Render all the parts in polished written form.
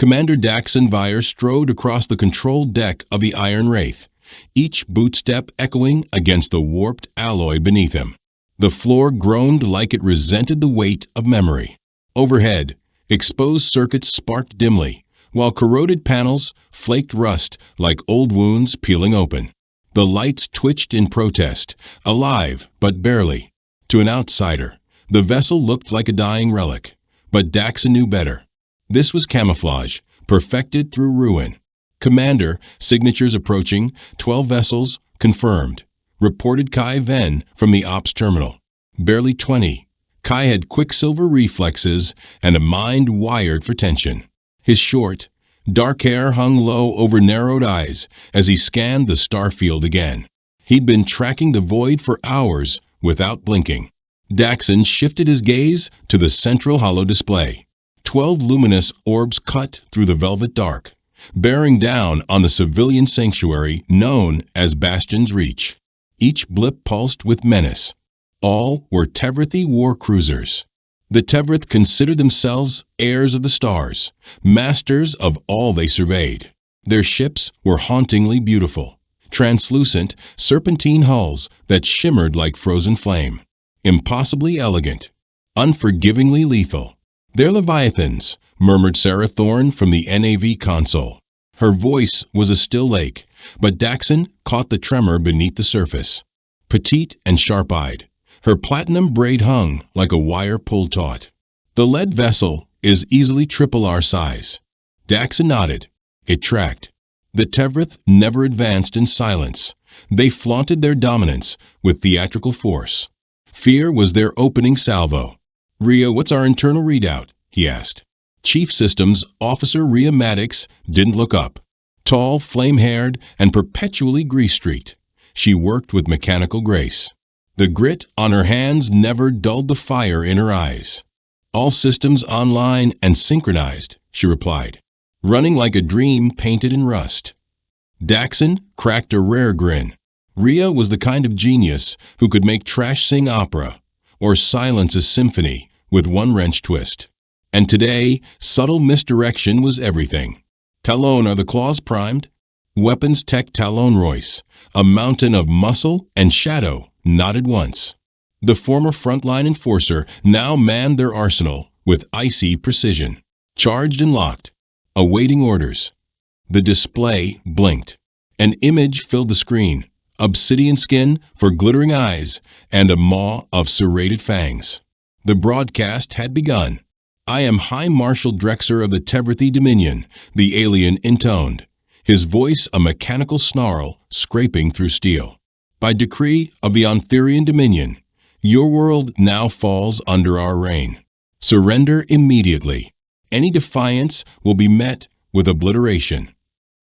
Commander Daxon Vire strode across the control deck of the Iron Wraith, each bootstep echoing against the warped alloy beneath him. The floor groaned like it resented the weight of memory. Overhead, exposed circuits sparked dimly, while corroded panels flaked rust like old wounds peeling open. The lights twitched in protest, alive but barely. To an outsider, the vessel looked like a dying relic, but Daxon knew better. This was camouflage, perfected through ruin. Commander, signatures approaching, 12 vessels, confirmed. Reported Kai Ven from the ops terminal. Barely 20. Kai had quicksilver reflexes and a mind wired for tension. His short, dark hair hung low over narrowed eyes as he scanned the starfield again. He'd been tracking the void for hours without blinking. Daxon shifted his gaze to the central holo display. 12 luminous orbs cut through the velvet dark, bearing down on the civilian sanctuary known as Bastion's Reach. Each blip pulsed with menace. All were Tevrithi war cruisers. The Tevrith considered themselves heirs of the stars, masters of all they surveyed. Their ships were hauntingly beautiful, translucent, serpentine hulls that shimmered like frozen flame. Impossibly elegant, unforgivingly lethal. "They're Leviathans," murmured Sarah Thorne from the NAV console. Her voice was a still lake, but Daxon caught the tremor beneath the surface. Petite and sharp-eyed, her platinum braid hung like a wire pulled taut. "The lead vessel is easily triple our size." Daxon nodded. It tracked. The Tevrith never advanced in silence. They flaunted their dominance with theatrical force. Fear was their opening salvo. "Rhea, what's our internal readout?" he asked. Chief Systems Officer Rhea Maddox didn't look up. Tall, flame-haired, and perpetually grease-streaked, she worked with mechanical grace. The grit on her hands never dulled the fire in her eyes. "All systems online and synchronized," she replied, running like a dream painted in rust. Daxon cracked a rare grin. Rhea was the kind of genius who could make trash sing opera or silence a symphony with one wrench twist. And today, subtle misdirection was everything. "Talon, are the claws primed?" Weapons Tech Talon Royce, a mountain of muscle and shadow, nodded once. The former frontline enforcer now manned their arsenal with icy precision. Charged and locked, awaiting orders. The display blinked. An image filled the screen. Obsidian skin for glittering eyes and a maw of serrated fangs. The broadcast had begun. "I am High Marshal Drexer of the Tevrithi Dominion," the alien intoned, his voice a mechanical snarl scraping through steel. "By decree of the Ontherian Dominion, your world now falls under our reign. Surrender immediately. Any defiance will be met with obliteration."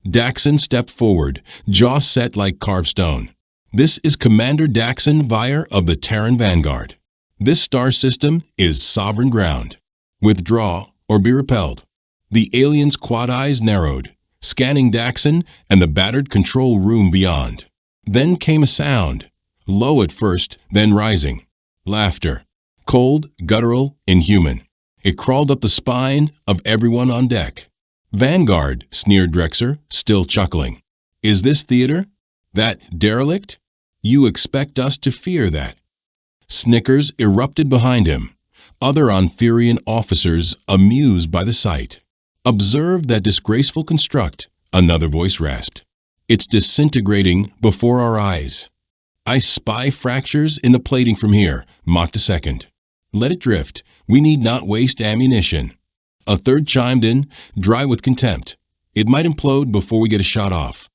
Daxon stepped forward, jaw set like carved stone. "This is Commander Daxon Vire of the Terran Vanguard. This star system is sovereign ground. Withdraw or be repelled." The alien's quad eyes narrowed, scanning Daxon and the battered control room beyond. Then came a sound, low at first, then rising. Laughter. Cold, guttural, inhuman. It crawled up the spine of everyone on deck. "Vanguard," sneered Drexer, still chuckling. "Is this theater? That derelict? You expect us to fear that?" Snickers erupted behind him. Other Ontherian officers amused by the sight. "Observe that disgraceful construct," another voice rasped. "It's disintegrating before our eyes." "I spy fractures in the plating from here," mocked a second. "Let it drift. We need not waste ammunition." A third chimed in, dry with contempt. "It might implode before we get a shot off."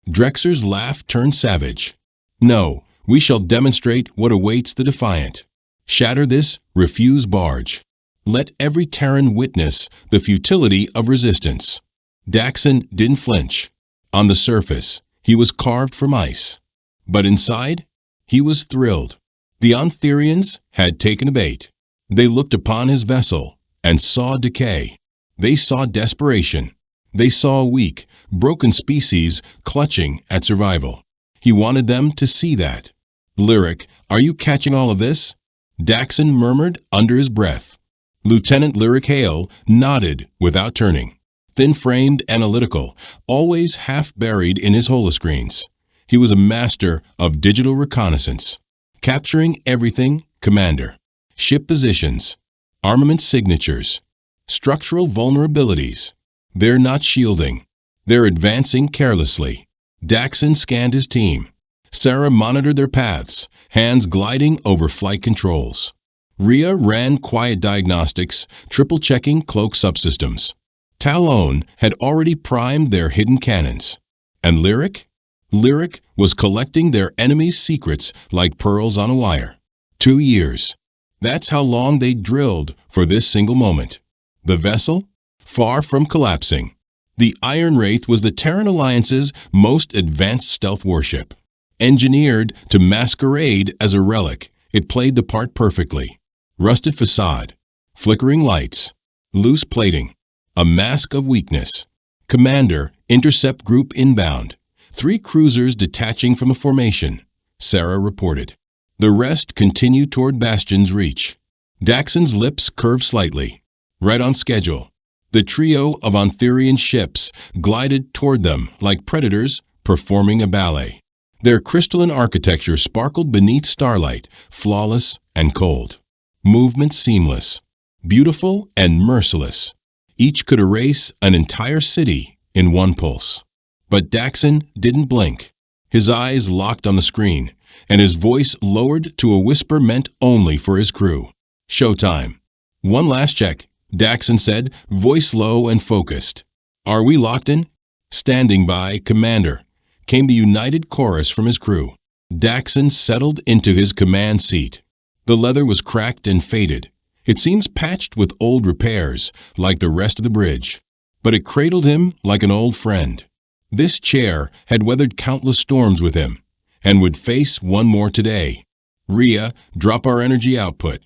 Drexer's laugh turned savage. "No, we shall demonstrate what awaits the defiant. Shatter this refuse barge. Let every Terran witness the futility of resistance." Daxon didn't flinch. On the surface, he was carved from ice. But inside, he was thrilled. The Ontherians had taken a bait. They looked upon his vessel and saw decay. They saw desperation. They saw a weak, broken species clutching at survival. He wanted them to see that. "Lyric, are you catching all of this?" Daxon murmured under his breath. Lieutenant Lyric Hale nodded without turning. thin-framed, analytical, always half buried in his holoscreens. He was a master of digital reconnaissance, capturing everything, Commander. Ship positions, armament signatures, structural vulnerabilities. They're not shielding. They're advancing carelessly. Daxon scanned his team. Sarah monitored their paths, hands gliding over flight controls. Rhea ran quiet diagnostics, triple-checking cloak subsystems. Talon had already primed their hidden cannons. And Lyric? Lyric was collecting their enemy's secrets like pearls on a wire. 2 years. That's how long they drilled for this single moment. The vessel? Far from collapsing. The Iron Wraith was the Terran Alliance's most advanced stealth warship. Engineered to masquerade as a relic, it played the part perfectly. Rusted facade, flickering lights, loose plating, a mask of weakness. Commander, intercept group inbound. 3 cruisers detaching from a formation, Sarah reported. The rest continued toward Bastion's reach. Daxon's lips curved slightly. Right on schedule. The trio of Ontherian ships glided toward them like predators performing a ballet. Their crystalline architecture sparkled beneath starlight, flawless and cold. Movement seamless, beautiful and merciless. Each could erase an entire city in one pulse. But Daxon didn't blink. His eyes locked on the screen, and his voice lowered to a whisper meant only for his crew. Showtime. One last check, Daxon said, voice low and focused. Are we locked in? Standing by, Commander, came the united chorus from his crew. Daxon settled into his command seat. The leather was cracked and faded. It seems patched with old repairs, like the rest of the bridge. But it cradled him like an old friend. This chair had weathered countless storms with him, and would face one more today. Rhea, drop our energy output.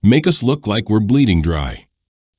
Make us look like we're bleeding dry.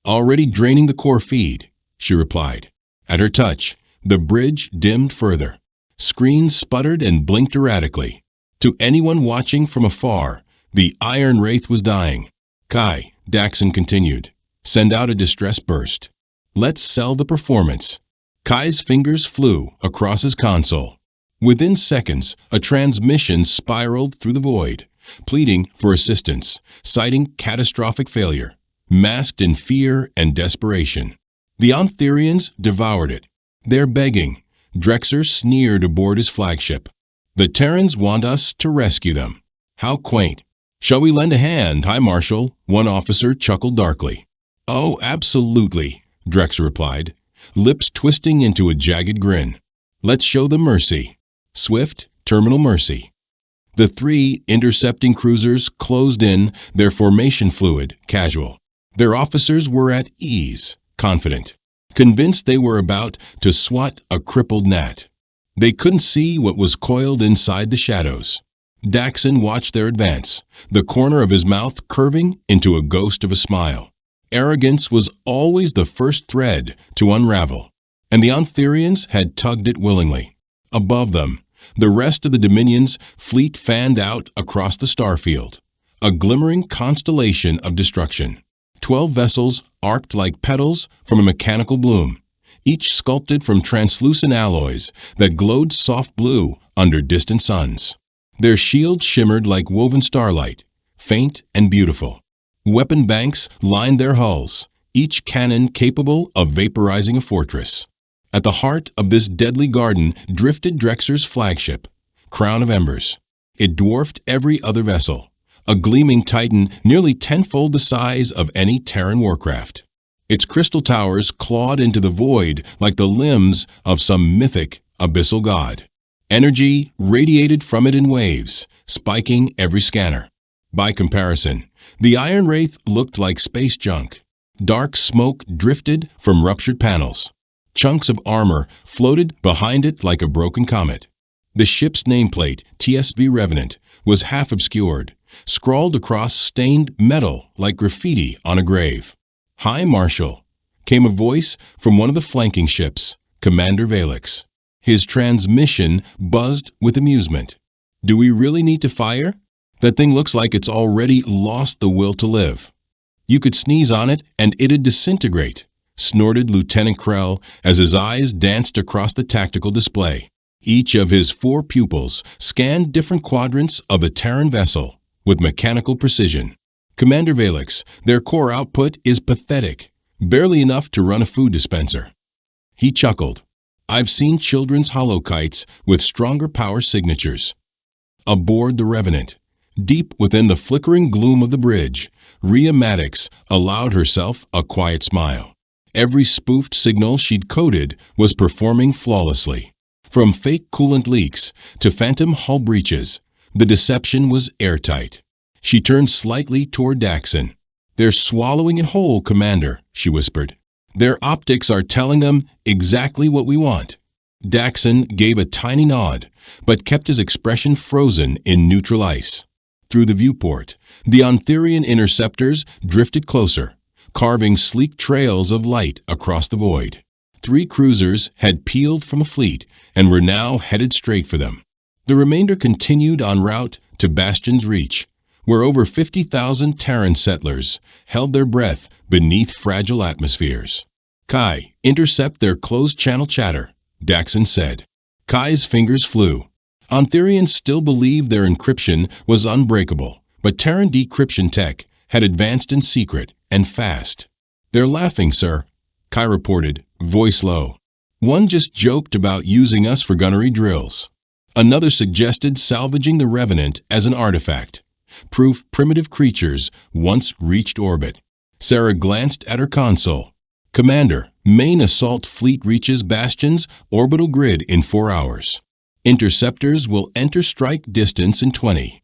Already draining the core feed, she replied. At her touch, the bridge dimmed further. Screens sputtered and blinked erratically. To anyone watching from afar, the Iron Wraith was dying. Kai, Daxon continued, send out a distress burst. Let's sell the performance. Kai's fingers flew across his console. Within seconds, a transmission spiraled through the void, pleading for assistance, citing catastrophic failure, masked in fear and desperation. The Ontherians devoured it. They're begging. Drexer sneered aboard his flagship. The Terrans want us to rescue them. How quaint. Shall we lend a hand, High Marshal? One officer chuckled darkly. Oh, absolutely, Drexer replied, lips twisting into a jagged grin. Let's show them mercy. Swift, terminal mercy. The 3 intercepting cruisers closed in, their formation fluid, casual. Their officers were at ease, confident, convinced they were about to swat a crippled gnat. They couldn't see what was coiled inside the shadows. Daxon watched their advance, the corner of his mouth curving into a ghost of a smile. Arrogance was always the first thread to unravel, and the Ontherians had tugged it willingly. Above them, the rest of the Dominion's fleet fanned out across the starfield, a glimmering constellation of destruction. 12 vessels arced like petals from a mechanical bloom, each sculpted from translucent alloys that glowed soft blue under distant suns. Their shields shimmered like woven starlight, faint and beautiful. Weapon banks lined their hulls, each cannon capable of vaporizing a fortress. At the heart of this deadly garden drifted Drexer's flagship, Crown of Embers. It dwarfed every other vessel, a gleaming titan nearly tenfold the size of any Terran warcraft. Its crystal towers clawed into the void like the limbs of some mythic abyssal god. Energy radiated from it in waves, spiking every scanner. By comparison, the Iron Wraith looked like space junk. Dark smoke drifted from ruptured panels. Chunks of armor floated behind it like a broken comet. The ship's nameplate, TSV Revenant, was half obscured, scrawled across stained metal like graffiti on a grave. High Marshal, came a voice from one of the flanking ships, Commander Valix. His transmission buzzed with amusement. Do we really need to fire? That thing looks like it's already lost the will to live. You could sneeze on it and it'd disintegrate. snorted Lieutenant Krell as his eyes danced across the tactical display. Each of his 4 pupils scanned different quadrants of the Terran vessel with mechanical precision. Commander Valix, their core output is pathetic, barely enough to run a food dispenser. He chuckled. I've seen children's holokites with stronger power signatures. Aboard the Revenant, deep within the flickering gloom of the bridge, Rhea Maddox allowed herself a quiet smile. Every spoofed signal she'd coded was performing flawlessly. From fake coolant leaks to phantom hull breaches, the deception was airtight. She turned slightly toward Daxon. They're swallowing it whole, Commander, she whispered. Their optics are telling them exactly what we want. Daxon gave a tiny nod, but kept his expression frozen in neutral ice. Through the viewport, the Ontherian interceptors drifted closer, carving sleek trails of light across the void. 3 cruisers had peeled from a fleet and were now headed straight for them. The remainder continued en route to Bastion's Reach, where over 50,000 Terran settlers held their breath beneath fragile atmospheres. Kai, intercept their closed-channel chatter, Daxon said. Kai's fingers flew. Ontherians still believed their encryption was unbreakable, but Terran decryption tech had advanced in secret and fast. They're laughing, sir, Kai reported, voice low. One just joked about using us for gunnery drills. Another suggested salvaging the Revenant as an artifact, proof primitive creatures once reached orbit. Sarah glanced at her console. Commander, main assault fleet reaches Bastion's orbital grid in 4 hours. Interceptors will enter strike distance in 20.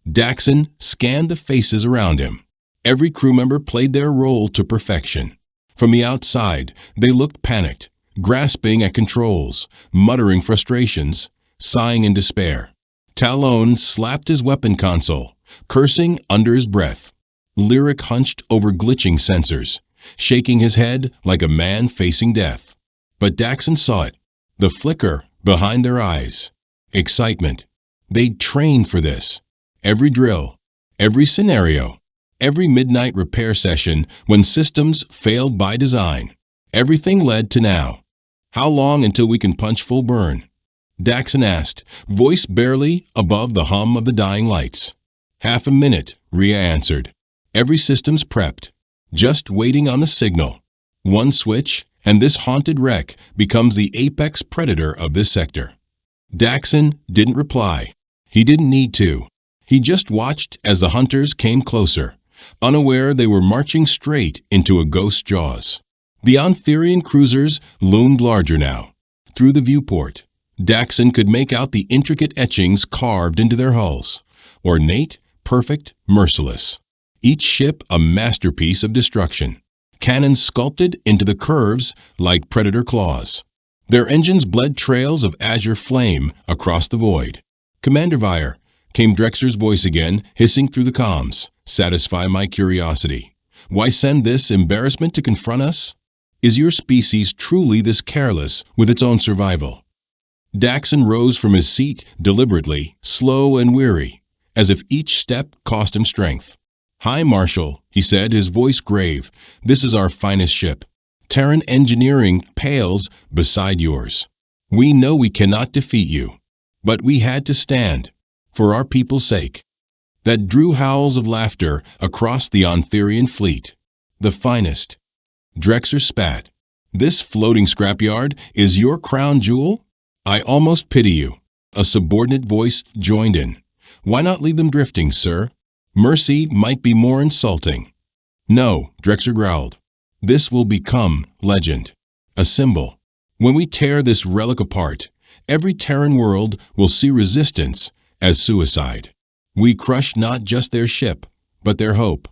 Daxon scanned the faces around him. Every crew member played their role to perfection. From the outside, they looked panicked, grasping at controls, muttering frustrations, sighing in despair. Talon slapped his weapon console, cursing under his breath. Lyric hunched over glitching sensors, shaking his head like a man facing death. But Daxon saw it, the flicker behind their eyes. Excitement. They'd trained for this. Every drill, every scenario, every midnight repair session when systems failed by design. Everything led to now. How long until we can punch full burn? Daxon asked, voice barely above the hum of the dying lights. Half a minute, Rhea answered. Every system's prepped, just waiting on the signal. One switch, and this haunted wreck becomes the apex predator of this sector. Daxon didn't reply. He didn't need to. He just watched as the hunters came closer, unaware they were marching straight into a ghost's jaws. The Ontherian cruisers loomed larger now. Through the viewport, Daxon could make out the intricate etchings carved into their hulls. Ornate, perfect, merciless. Each ship a masterpiece of destruction. Cannons sculpted into the curves like predator claws. Their engines bled trails of azure flame across the void. Commander Vire, came Drexer's voice again, hissing through the comms. Satisfy my curiosity. Why send this embarrassment to confront us? Is your species truly this careless with its own survival? Daxon rose from his seat deliberately, slow and weary, as if each step cost him strength. Hi, Marshal, he said, his voice grave. This is our finest ship. Terran engineering pales beside yours. We know we cannot defeat you, but we had to stand, for our people's sake. That drew howls of laughter across the Ontherian fleet. The finest. Drexer spat. This floating scrapyard is your crown jewel? I almost pity you. A subordinate voice joined in. Why not leave them drifting, sir? Mercy might be more insulting. No, Drexer growled. This will become legend. A symbol. When we tear this relic apart, every Terran world will see resistance as suicide. We crush not just their ship, but their hope.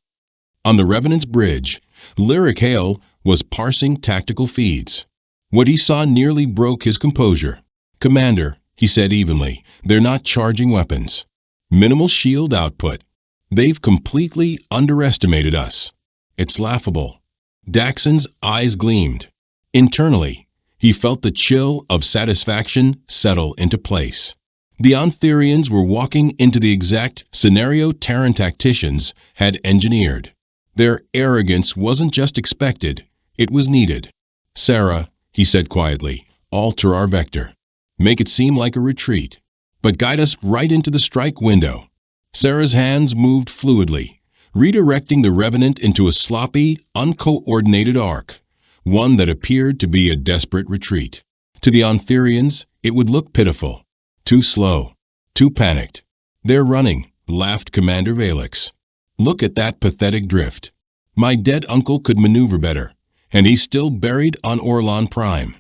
On the Revenant's bridge, Lyric Hale was parsing tactical feeds. What he saw nearly broke his composure. Commander, he said evenly, they're not charging weapons. Minimal shield output. They've completely underestimated us. It's laughable. Daxon's eyes gleamed. Internally, he felt the chill of satisfaction settle into place. The Ontherians were walking into the exact scenario Terran tacticians had engineered. Their arrogance wasn't just expected, It was needed. "Sarah," he said quietly, "alter our vector. Make it seem like a retreat, but guide us right into the strike window." Sarah's hands moved fluidly, redirecting the Revenant into a sloppy, uncoordinated arc, one that appeared to be a desperate retreat. To the Ontherians, it would look pitiful. Too slow. Too panicked. "They're running," laughed Commander Valix. "Look at that pathetic drift. My dead uncle could maneuver better, and he's still buried on Orlon Prime."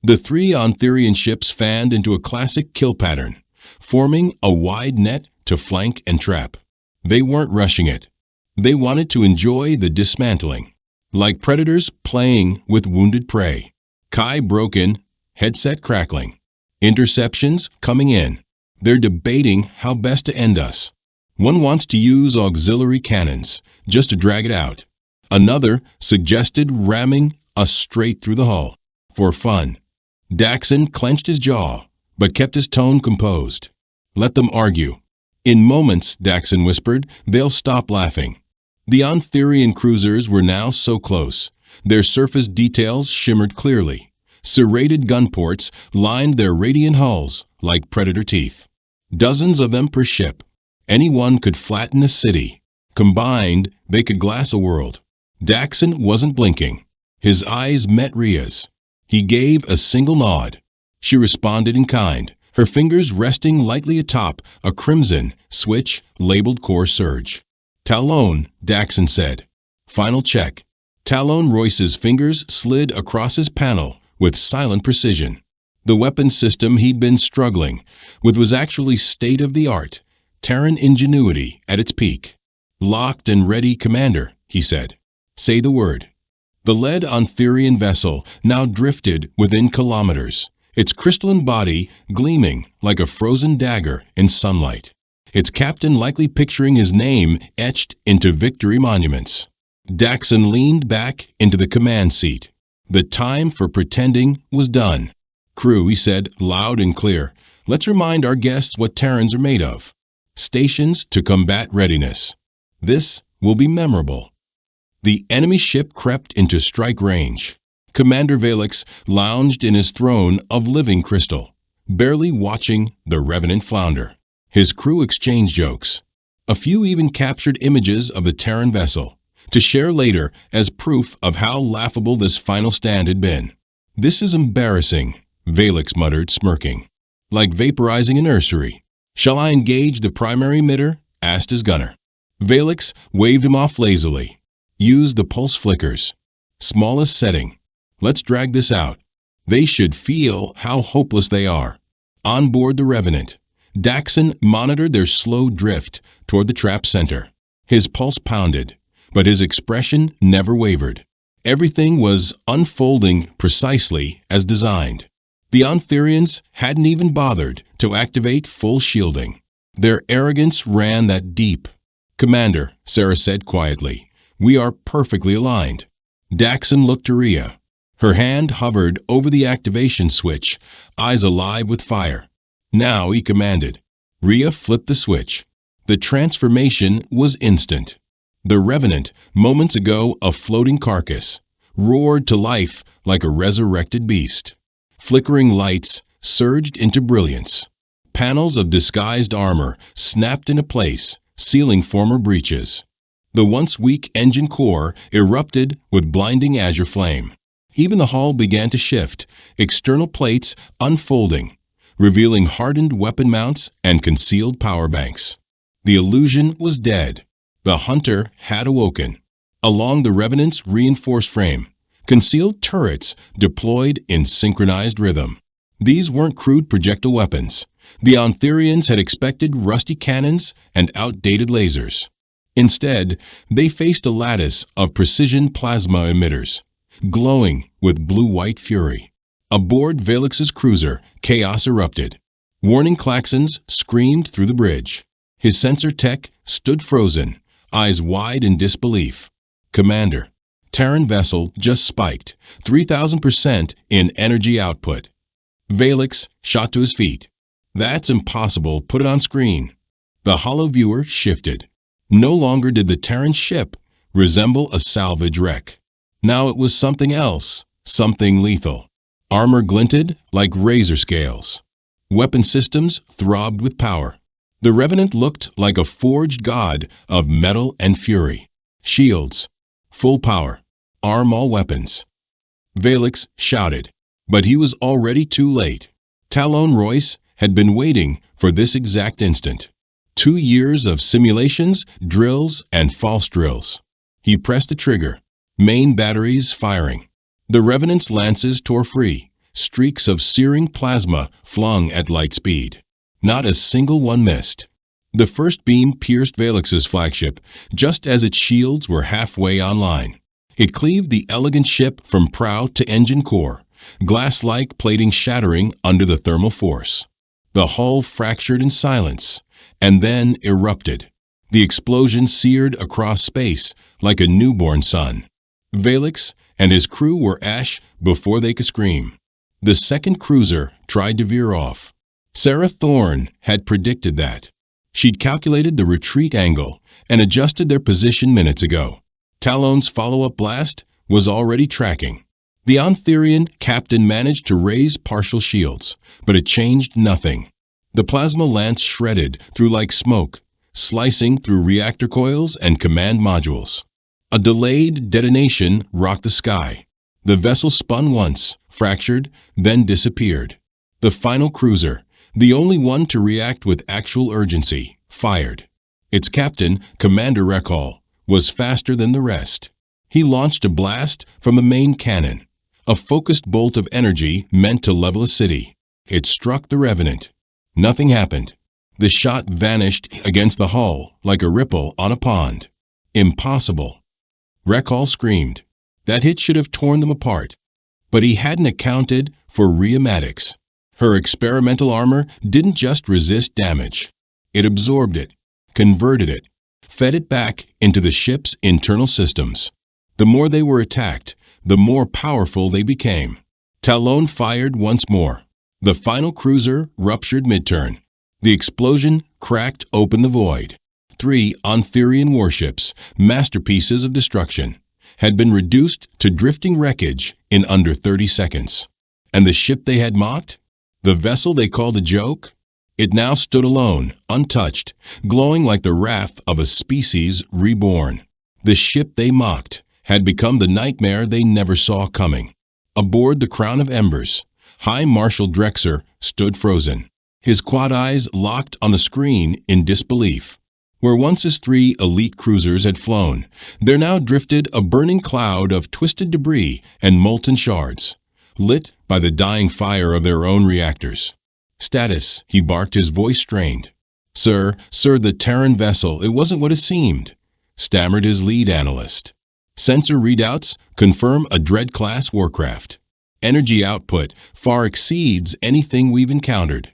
The three Ontherian ships fanned into a classic kill pattern, forming a wide net to flank and trap. They weren't rushing it. They wanted to enjoy the dismantling, like predators playing with wounded prey. Kai broke in, headset crackling. Interceptions coming in. They're debating how best to end us. One wants to use auxiliary cannons, just to drag it out. Another suggested ramming us straight through the hull, for fun. Daxon clenched his jaw, but kept his tone composed. "Let them argue." "In moments," Daxon whispered, "they'll stop laughing." The Ontherian cruisers were now so close. Their surface details shimmered clearly. Serrated gun ports lined their radiant hulls like predator teeth. Dozens of them per ship. Any one could flatten a city. Combined, they could glass a world. Daxon wasn't blinking. His eyes met Rhea's. He gave a single nod. She responded in kind, her fingers resting lightly atop a crimson switch labeled Core Surge. "Talon," Daxon said. "Final check." Talon Royce's fingers slid across his panel with silent precision. The weapon system he'd been struggling with was actually state-of-the-art, Terran ingenuity at its peak. "Locked and ready, Commander," he said. "Say the word." The lead Ontherian vessel now drifted within kilometers, its crystalline body gleaming like a frozen dagger in sunlight. Its captain likely picturing his name etched into victory monuments. Daxon leaned back into the command seat. The time for pretending was done. "Crew," he said, loud and clear, "let's remind our guests what Terrans are made of. Stations to combat readiness. This will be memorable." The enemy ship crept into strike range. Commander Valix lounged in his throne of living crystal, barely watching the Revenant flounder. His crew exchanged jokes. A few even captured images of the Terran vessel, to share later as proof of how laughable this final stand had been. "This is embarrassing," Valix muttered, smirking. "Like vaporizing a nursery." "Shall I engage the primary emitter?" asked his gunner. Valix waved him off lazily. "Use the pulse flickers. Smallest setting. Let's drag this out. They should feel how hopeless they are." On board the Revenant, Daxon monitored their slow drift toward the trap center. His pulse pounded, but his expression never wavered. Everything was unfolding precisely as designed. The Ontherians hadn't even bothered to activate full shielding. Their arrogance ran that deep. "Commander," Sarah said quietly, "we are perfectly aligned." Daxon looked to Rhea. Her hand hovered over the activation switch, eyes alive with fire. "Now," he commanded. Rhea flipped the switch. The transformation was instant. The Revenant, moments ago a floating carcass, roared to life like a resurrected beast. Flickering lights surged into brilliance. Panels of disguised armor snapped into place, sealing former breaches. The once weak engine core erupted with blinding azure flame. Even the hull began to shift, external plates unfolding, revealing hardened weapon mounts and concealed power banks. The illusion was dead. The hunter had awoken. Along the Revenant's reinforced frame, concealed turrets deployed in synchronized rhythm. These weren't crude projectile weapons. The Ontherians had expected rusty cannons and outdated lasers. Instead, they faced a lattice of precision plasma emitters, glowing with blue-white fury. Aboard Valix's cruiser, chaos erupted. Warning klaxons screamed through the bridge. His sensor tech stood frozen, eyes wide in disbelief. "Commander, Terran vessel just spiked, 3,000% in energy output." Valix shot to his feet. "That's impossible. Put it on screen." The hollow viewer shifted. No longer did the Terran ship resemble a salvage wreck. Now it was something else, something lethal. Armor glinted like razor scales. Weapon systems throbbed with power. The Revenant looked like a forged god of metal and fury. Shields, full power, arm all weapons. Valix shouted, but he was already too late. Talon Royce had been waiting for this exact instant. 2 years of simulations, drills, and false drills. He pressed the trigger, main batteries firing. The Revenant's lances tore free, streaks of searing plasma flung at light speed. Not a single one missed. The first beam pierced Valix's flagship just as its shields were halfway online. It cleaved the elegant ship from prow to engine core, glass-like plating shattering under the thermal force. The hull fractured in silence, and then erupted. The explosion seared across space like a newborn sun. Valix and his crew were ash before they could scream. The second cruiser tried to veer off. Sarah Thorne had predicted that. She'd calculated the retreat angle and adjusted their position minutes ago. Talon's follow-up blast was already tracking. The Ontherian captain managed to raise partial shields, but it changed nothing. The plasma lance shredded through like smoke, slicing through reactor coils and command modules. A delayed detonation rocked the sky. The vessel spun once, fractured, then disappeared. The final cruiser, the only one to react with actual urgency, fired. Its captain, Commander Recall, was faster than the rest. He launched a blast from the main cannon, a focused bolt of energy meant to level a city. It struck the Revenant. Nothing happened. The shot vanished against the hull like a ripple on a pond. Impossible. Recall screamed. That hit should have torn them apart. But he hadn't accounted for rheumatics. Her experimental armor didn't just resist damage. It absorbed it, converted it, fed it back into the ship's internal systems. The more they were attacked, the more powerful they became. Talon fired once more. The final cruiser ruptured mid-turn. The explosion cracked open the void. 3 Ontherian warships, masterpieces of destruction, had been reduced to drifting wreckage in under 30 seconds. And the ship they had mocked? The vessel they called a joke? It now stood alone, untouched, glowing like the wrath of a species reborn. The ship they mocked had become the nightmare they never saw coming. Aboard the Crown of Embers, High Marshal Drexer stood frozen, his quad eyes locked on the screen in disbelief. Where once his 3 elite cruisers had flown, there now drifted a burning cloud of twisted debris and molten shards, lit by the dying fire of their own reactors. "Status," he barked, his voice strained. Sir, the Terran vessel, it wasn't what it seemed," stammered his lead analyst. "Sensor readouts confirm a Dread-class warcraft. Energy output far exceeds anything we've encountered."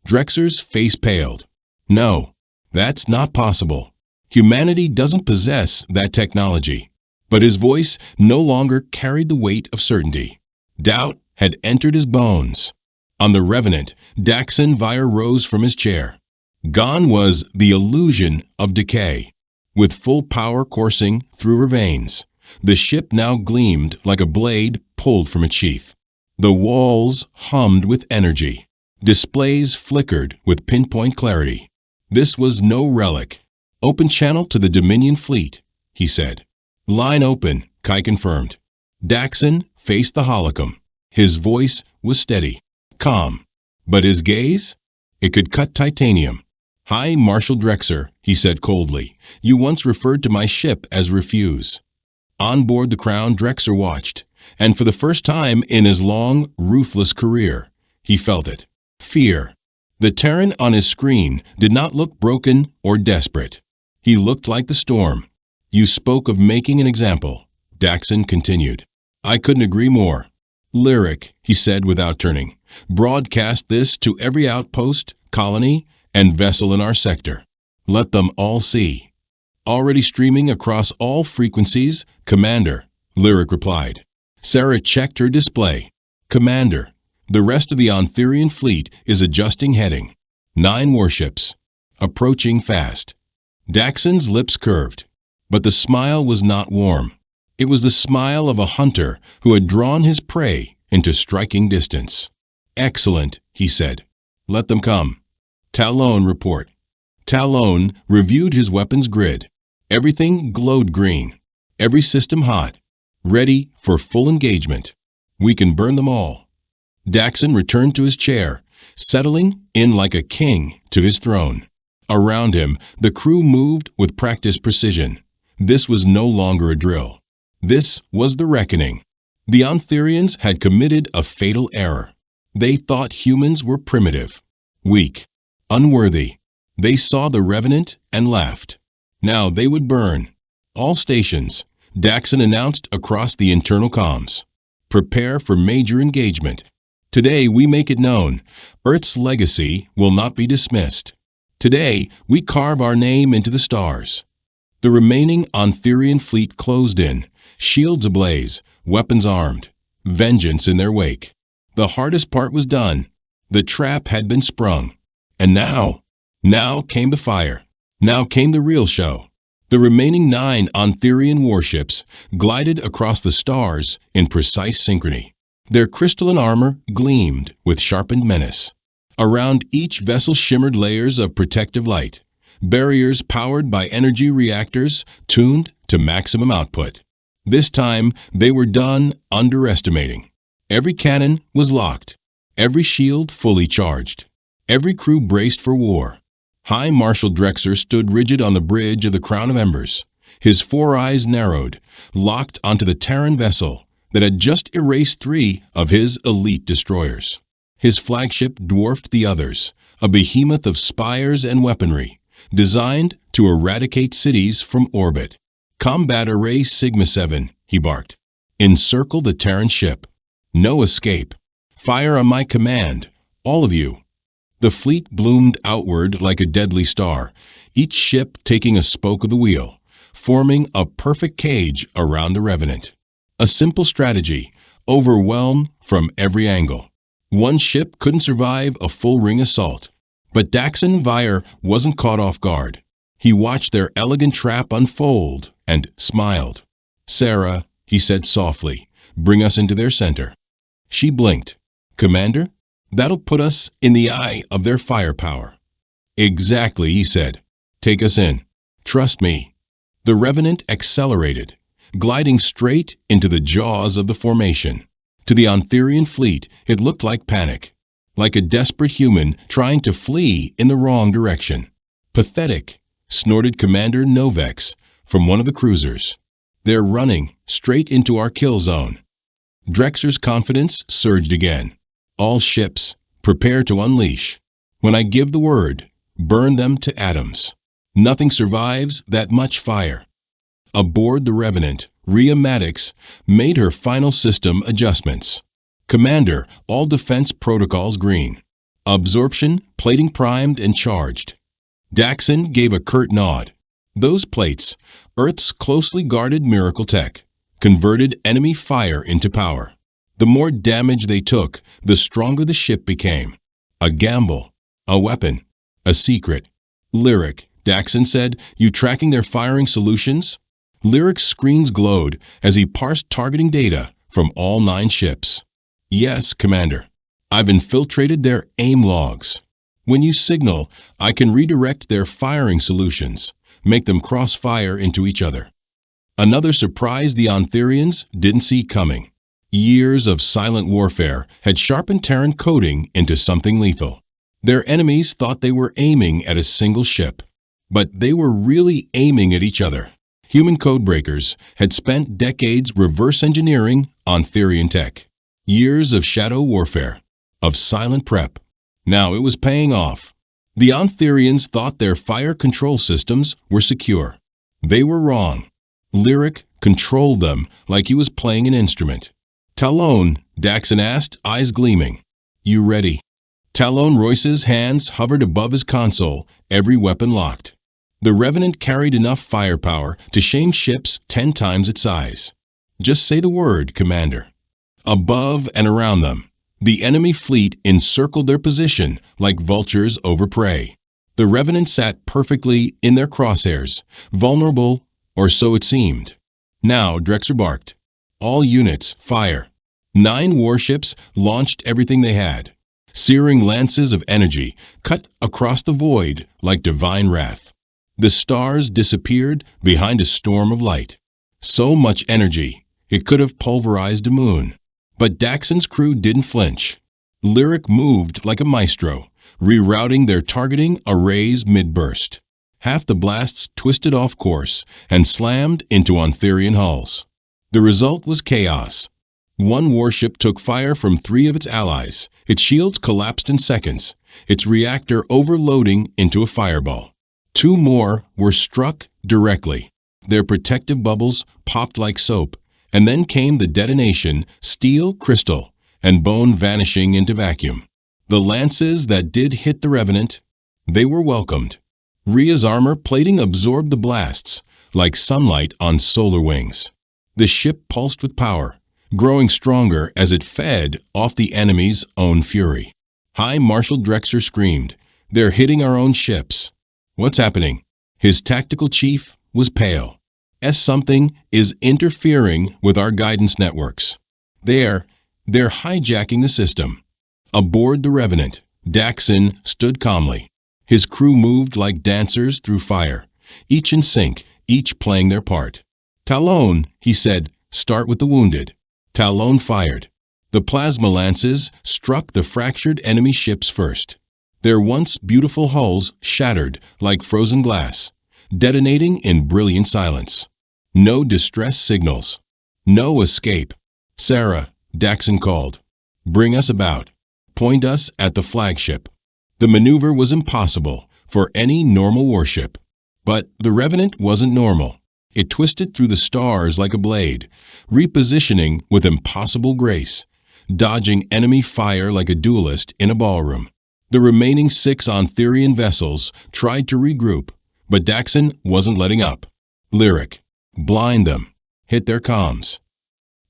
Drexer's face paled. "No, that's not possible. Humanity doesn't possess that technology." But his voice no longer carried the weight of certainty. Doubt had entered his bones. On the Revenant, Daxon Vire rose from his chair. Gone was the illusion of decay. With full power coursing through her veins, the ship now gleamed like a blade pulled from its sheath. The walls hummed with energy. Displays flickered with pinpoint clarity. This was no relic. "Open channel to the Dominion fleet," he said. "Line open," Kai confirmed. Daxon faced the holocom. His voice was steady, calm. But his gaze? It could cut titanium. "High Marshal Drexer," he said coldly, "you once referred to my ship as Refuse." On board the Crown, Drexer watched, and for the first time in his long, ruthless career, he felt it. Fear. The Terran on his screen did not look broken or desperate. He looked like the storm. "You spoke of making an example," Daxon continued. "I couldn't agree more. Lyric," he said without turning. "Broadcast this to every outpost, colony, and vessel in our sector. Let them all see." "Already streaming across all frequencies, Commander," Lyric replied. Sarah checked her display. "Commander, the rest of the Ontherian fleet is adjusting heading. 9 warships. Approaching fast." Daxon's lips curved, but the smile was not warm. It was the smile of a hunter who had drawn his prey into striking distance. "Excellent," he said. "Let them come." Talon report. Talon reviewed his weapons grid. Everything glowed green. Every system hot. Ready for full engagement. "We can burn them all." Daxon returned to his chair, settling in like a king to his throne. Around him, the crew moved with practiced precision. This was no longer a drill. This was the reckoning. The Ontherians had committed a fatal error. They thought humans were primitive, weak, unworthy. They saw the Revenant and laughed. Now they would burn. "All stations," Daxon announced across the internal comms. "Prepare for major engagement. Today we make it known, Earth's legacy will not be dismissed. Today we carve our name into the stars." The remaining Ontherian fleet closed in, shields ablaze, weapons armed, vengeance in their wake. The hardest part was done. The trap had been sprung. And now came the fire. Now came the real show. The remaining 9 Ontherian warships glided across the stars in precise synchrony. Their crystalline armor gleamed with sharpened menace. Around each vessel shimmered layers of protective light, barriers powered by energy reactors tuned to maximum output. This time, they were done underestimating. Every cannon was locked, every shield fully charged, every crew braced for war. High Marshal Drexer stood rigid on the bridge of the Crown of Embers. His 4 eyes narrowed, locked onto the Terran vessel that had just erased 3 of his elite destroyers. His flagship dwarfed the others, a behemoth of spires and weaponry, designed to eradicate cities from orbit. "Combat Array Sigma 7, he barked. "Encircle the Terran ship. No escape. Fire on my command, all of you." The fleet bloomed outward like a deadly star, each ship taking a spoke of the wheel, forming a perfect cage around the Revenant. A simple strategy, overwhelm from every angle. One ship couldn't survive a full ring assault. But Daxon Vire wasn't caught off guard. He watched their elegant trap unfold and smiled. "Sarah," he said softly, "bring us into their center." She blinked. "Commander? That'll put us in the eye of their firepower." "Exactly," he said. "Take us in. Trust me." The Revenant accelerated, gliding straight into the jaws of the formation. To the Ontherian fleet, it looked like panic, like a desperate human trying to flee in the wrong direction. "Pathetic," snorted Commander Novex from one of the cruisers. "They're running straight into our kill zone." Drexer's confidence surged again. "All ships, prepare to unleash. When I give the word, burn them to atoms. Nothing survives that much fire." Aboard the Revenant, Rhea Maddox made her final system adjustments. "Commander, all defense protocols green. Absorption, plating primed and charged." Daxon gave a curt nod. Those plates, Earth's closely guarded miracle tech, converted enemy fire into power. The more damage they took, the stronger the ship became. A gamble, a weapon, a secret. "Lyric," Daxon said, "you tracking their firing solutions?" Lyric's screens glowed as he parsed targeting data from all 9 ships. "Yes, Commander. I've infiltrated their aim logs. When you signal, I can redirect their firing solutions, make them cross-fire into each other." Another surprise the Ontherians didn't see coming. Years of silent warfare had sharpened Terran coding into something lethal. Their enemies thought they were aiming at a single ship, but they were really aiming at each other. Human codebreakers had spent decades reverse engineering Ontherian tech. Years of shadow warfare, of silent prep. Now it was paying off. The Ontherians thought their fire control systems were secure. They were wrong. Lyric controlled them like he was playing an instrument. "Talon," Daxon asked, eyes gleaming. "You ready?" Talon Royce's hands hovered above his console, every weapon locked. The Revenant carried enough firepower to shame ships 10 times its size. "Just say the word, Commander." Above and around them, the enemy fleet encircled their position like vultures over prey. The Revenant sat perfectly in their crosshairs, vulnerable, or so it seemed. Now Drexer barked. All units, fire. 9 warships launched everything they had. Searing lances of energy cut across the void like divine wrath. The stars disappeared behind a storm of light. So much energy, it could have pulverized a moon. But Daxon's crew didn't flinch. Lyric moved like a maestro, rerouting their targeting arrays mid-burst. Half the blasts twisted off course and slammed into Ontherian hulls. The result was chaos. One warship took fire from 3 of its allies. Its shields collapsed in seconds, its reactor overloading into a fireball. 2 more were struck directly. Their protective bubbles popped like soap, and then came the detonation, steel, crystal, and bone vanishing into vacuum. The lances that did hit the Revenant, they were welcomed. Rhea's armor plating absorbed the blasts like sunlight on solar wings. The ship pulsed with power, growing stronger as it fed off the enemy's own fury. High Marshal Drexer screamed, "They're hitting our own ships." "What's happening?" His tactical chief was pale. Something is interfering with our guidance networks. They're hijacking the system." Aboard the Revenant, Daxon stood calmly. His crew moved like dancers through fire, each in sync, each playing their part. "Talon," he said, "start with the wounded." Talon fired. The plasma lances struck the fractured enemy ships first. Their once beautiful hulls shattered like frozen glass, detonating in brilliant silence. No distress signals. No escape. "Sarah," Daxon called. "Bring us about. Point us at the flagship." The maneuver was impossible for any normal warship. But the Revenant wasn't normal. It twisted through the stars like a blade, repositioning with impossible grace, dodging enemy fire like a duelist in a ballroom. The remaining 6 Ontherian vessels tried to regroup, but Daxon wasn't letting up. "Lyric, blind them. Hit their comms."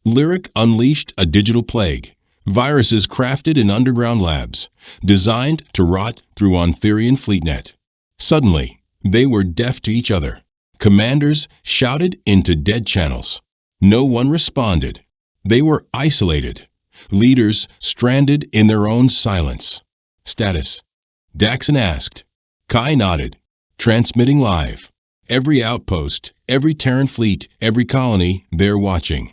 Lyric unleashed a digital plague, viruses crafted in underground labs, designed to rot through Ontherian fleetnet. Suddenly, they were deaf to each other. Commanders shouted into dead channels. No one responded. They were isolated. Leaders stranded in their own silence. "Status?" Daxon asked. Kai nodded. "Transmitting live. Every outpost, every Terran fleet, every colony, they're watching."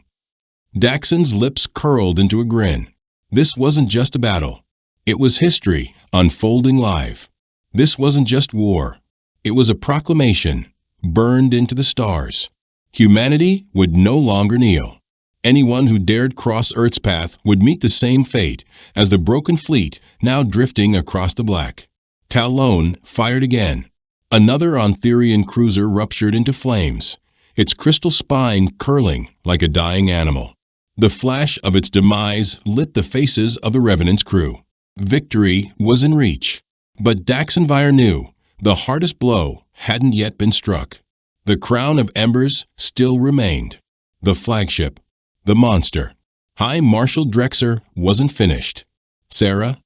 Daxon's lips curled into a grin. This wasn't just a battle. It was history unfolding live. This wasn't just war. It was a proclamation, burned into the stars. Humanity would no longer kneel. Anyone who dared cross Earth's path would meet the same fate as the broken fleet now drifting across the black. Talon fired again. Another Ontherian cruiser ruptured into flames, its crystal spine curling like a dying animal. The flash of its demise lit the faces of the Revenant's crew. Victory was in reach. But Daxonvire knew the hardest blow hadn't yet been struck. The crown of embers still remained. The flagship. The monster. High Marshal Drexer wasn't finished. "Sarah?"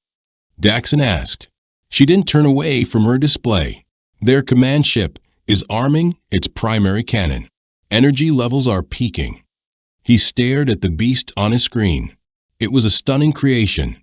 Daxon asked. She didn't turn away from her display. "Their command ship is arming its primary cannon. Energy levels are peaking." He stared at the beast on his screen. It was a stunning creation,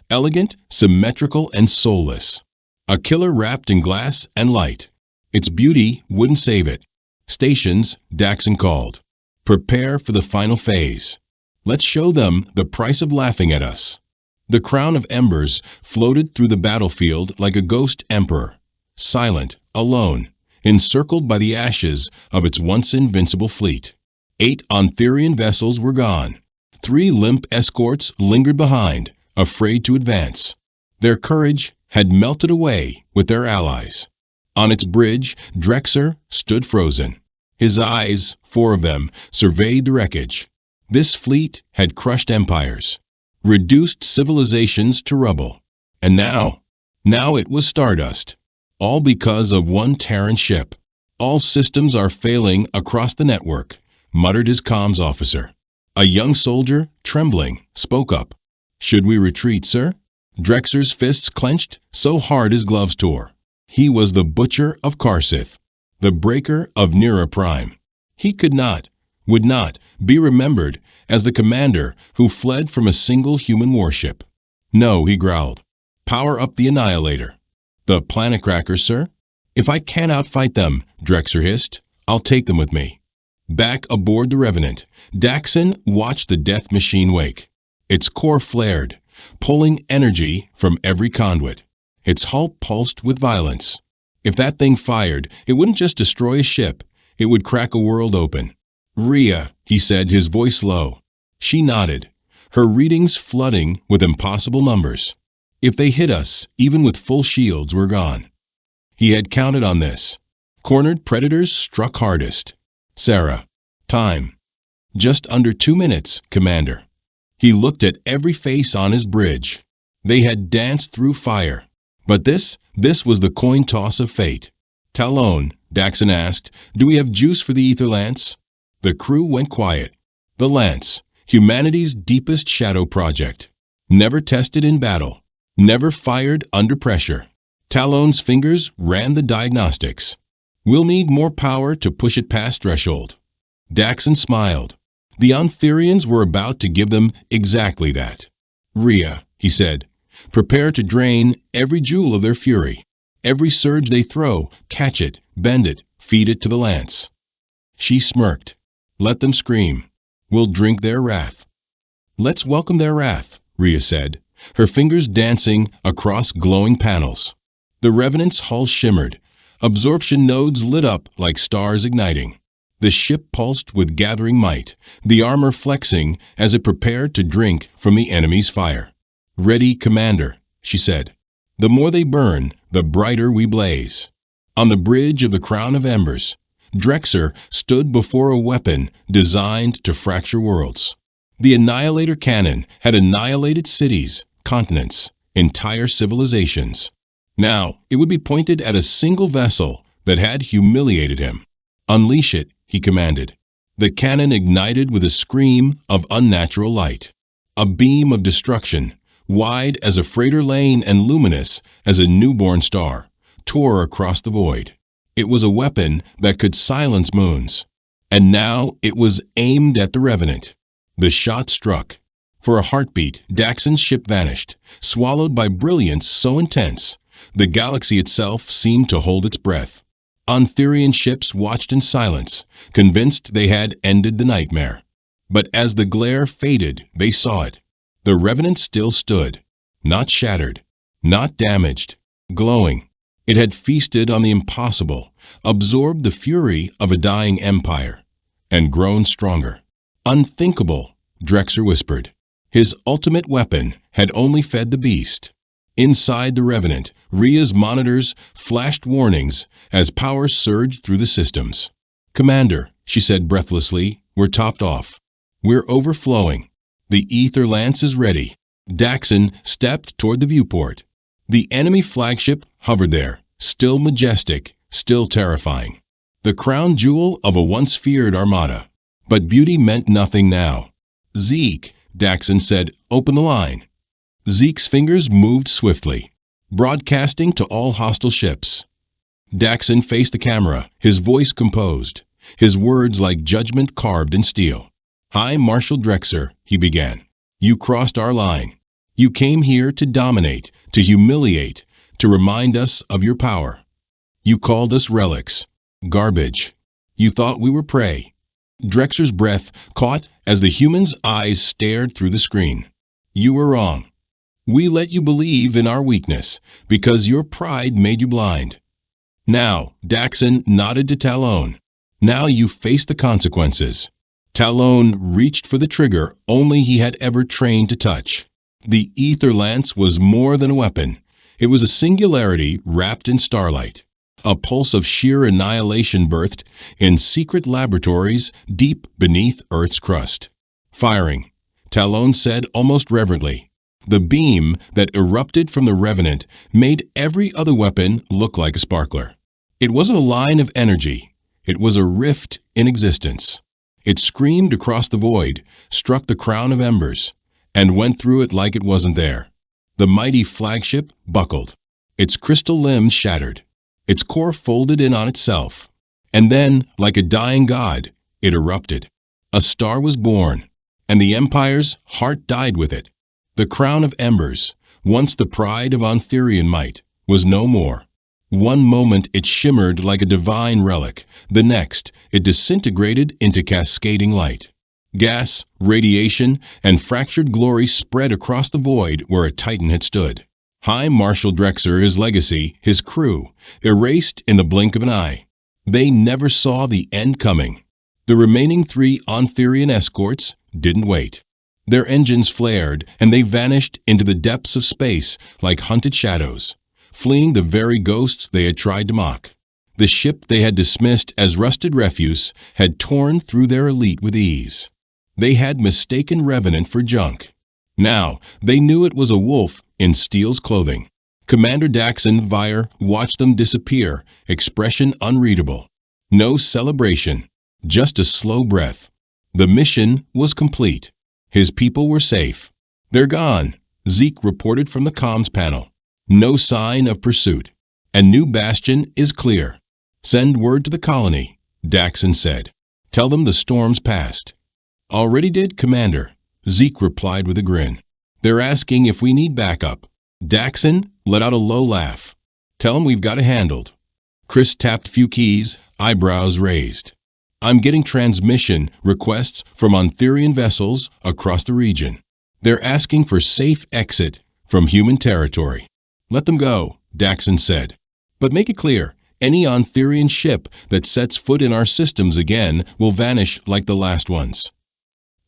elegant, symmetrical, and soulless. A killer wrapped in glass and light. Its beauty wouldn't save it. "Stations," Daxon called. "Prepare for the final phase. Let's show them the price of laughing at us." The crown of embers floated through the battlefield like a ghost emperor, silent, alone, encircled by the ashes of its once invincible fleet. 8 Ontherian vessels were gone. 3 limp escorts lingered behind, afraid to advance. Their courage had melted away with their allies. On its bridge, Drexer stood frozen. His eyes, 4 of them, surveyed the wreckage. This fleet had crushed empires, reduced civilizations to rubble. And now it was stardust. All because of one Terran ship. "All systems are failing across the network," muttered his comms officer. A young soldier, trembling, spoke up. "Should we retreat, sir?" Drexer's fists clenched so hard his gloves tore. He was the butcher of Karsith, the breaker of Nera Prime. He could not, would not be remembered as the commander who fled from a single human warship. No, he growled. Power up the Annihilator. The planet crackers, sir? If I can't outfight them, Drexer hissed, I'll take them with me. Back aboard the Revenant, Daxon watched the death machine wake. Its core flared, pulling energy from every conduit. Its hull pulsed with violence. If that thing fired, it wouldn't just destroy a ship, it would crack a world open. Rhea, he said, his voice low. She nodded, her readings flooding with impossible numbers. If they hit us, even with full shields, we're gone. He had counted on this. Cornered predators struck hardest. Sarah. Time. Just under 2 minutes, Commander. He looked at every face on his bridge. They had danced through fire. But this was the coin toss of fate. Talon, Daxon asked, do we have juice for the ether lance? The crew went quiet. The lance, humanity's deepest shadow project. Never tested in battle. Never fired under pressure. Talon's fingers ran the diagnostics. We'll need more power to push it past threshold. Daxon smiled. The Ontherians were about to give them exactly that. Rhea, he said, prepare to drain every jewel of their fury. Every surge they throw, catch it, bend it, feed it to the lance. She smirked. Let them scream. We'll drink their wrath. Let's welcome their wrath, Rhea said, her fingers dancing across glowing panels. The Revenant's hull shimmered. Absorption nodes lit up like stars igniting. The ship pulsed with gathering might, the armor flexing as it prepared to drink from the enemy's fire. Ready, Commander, she said. The more they burn, the brighter we blaze. On the bridge of the Crown of Embers, Drexer stood before a weapon designed to fracture worlds. The Annihilator cannon had annihilated cities, continents, entire civilizations. Now, it would be pointed at a single vessel that had humiliated him. Unleash it, he commanded. The cannon ignited with a scream of unnatural light. A beam of destruction, wide as a freighter lane and luminous as a newborn star, tore across the void. It was a weapon that could silence moons. And now it was aimed at the Revenant. The shot struck. For a heartbeat, Daxon's ship vanished, swallowed by brilliance so intense, the galaxy itself seemed to hold its breath. Ontherian ships watched in silence, convinced they had ended the nightmare. But as the glare faded, they saw it. The Revenant still stood, not shattered, not damaged, glowing. It had feasted on the impossible, absorbed the fury of a dying empire, and grown stronger. Unthinkable, Drexer whispered. His ultimate weapon had only fed the beast. Inside the Revenant, Rhea's monitors flashed warnings as power surged through the systems. Commander, she said breathlessly, we're topped off. We're overflowing. The ether lance is ready. Daxon stepped toward the viewport. The enemy flagship hovered there, still majestic, still terrifying. The crown jewel of a once feared armada. But beauty meant nothing now. Zeke, Daxon said, open the line. Zeke's fingers moved swiftly, broadcasting to all hostile ships. Daxon faced the camera, his voice composed, his words like judgment carved in steel. High Marshal Drexer, he began. You crossed our line. You came here to dominate, to humiliate, to remind us of your power. You called us relics, garbage. You thought we were prey. Drexer's breath caught as the human's eyes stared through the screen. You were wrong. We let you believe in our weakness because your pride made you blind. Now, Daxon nodded to Talon. Now you face the consequences. Talon reached for the trigger only he had ever trained to touch. The ether lance was more than a weapon. It was a singularity wrapped in starlight. A pulse of sheer annihilation birthed in secret laboratories deep beneath Earth's crust. Firing, Talon said almost reverently. The beam that erupted from the Revenant made every other weapon look like a sparkler. It wasn't a line of energy. It was a rift in existence. It screamed across the void, struck the Crown of Embers, and went through it like it wasn't there. The mighty flagship buckled. Its crystal limbs shattered. Its core folded in on itself. And then, like a dying god, it erupted. A star was born, and the Empire's heart died with it. The crown of embers, once the pride of Anthurian might, was no more. One moment it shimmered like a divine relic, the next it disintegrated into cascading light. Gas, radiation, and fractured glory spread across the void where a Titan had stood. High Marshal Drexer, his legacy, his crew, erased in the blink of an eye. They never saw the end coming. The remaining 3 Anthurian escorts didn't wait. Their engines flared, and they vanished into the depths of space like hunted shadows, fleeing the very ghosts they had tried to mock. The ship they had dismissed as rusted refuse had torn through their elite with ease. They had mistaken Revenant for junk. Now they knew it was a wolf in Steel's clothing. Commander Daxon Vire watched them disappear, expression unreadable. No celebration, just a slow breath. The mission was complete. His people were safe. "They're gone," Zeke reported from the comms panel. "No sign of pursuit. And New Bastion is clear. Send word to the colony," Daxon said. "Tell them the storm's passed." "Already did, Commander," Zeke replied with a grin. "They're asking if we need backup." Daxon let out a low laugh. "Tell them we've got it handled." Chris tapped a few keys, eyebrows raised. "I'm getting transmission requests from Anthurian vessels across the region. They're asking for safe exit from human territory." "Let them go," Daxon said. "But make it clear, any Anthurian ship that sets foot in our systems again will vanish like the last ones."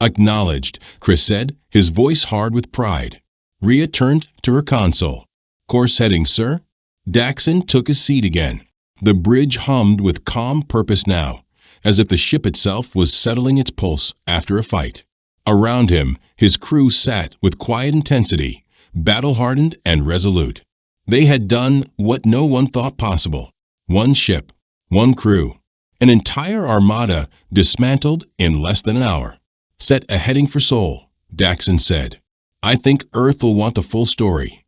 "Acknowledged," Chris said, his voice hard with pride. Rhea turned to her console. "Course heading, sir?" Daxon took his seat again. The bridge hummed with calm purpose now, as if the ship itself was settling its pulse after a fight. Around him, his crew sat with quiet intensity, battle-hardened and resolute. They had done what no one thought possible. One ship, one crew, an entire armada dismantled in less than an hour. "Set a heading for Sol," Daxon said. "I think Earth will want the full story."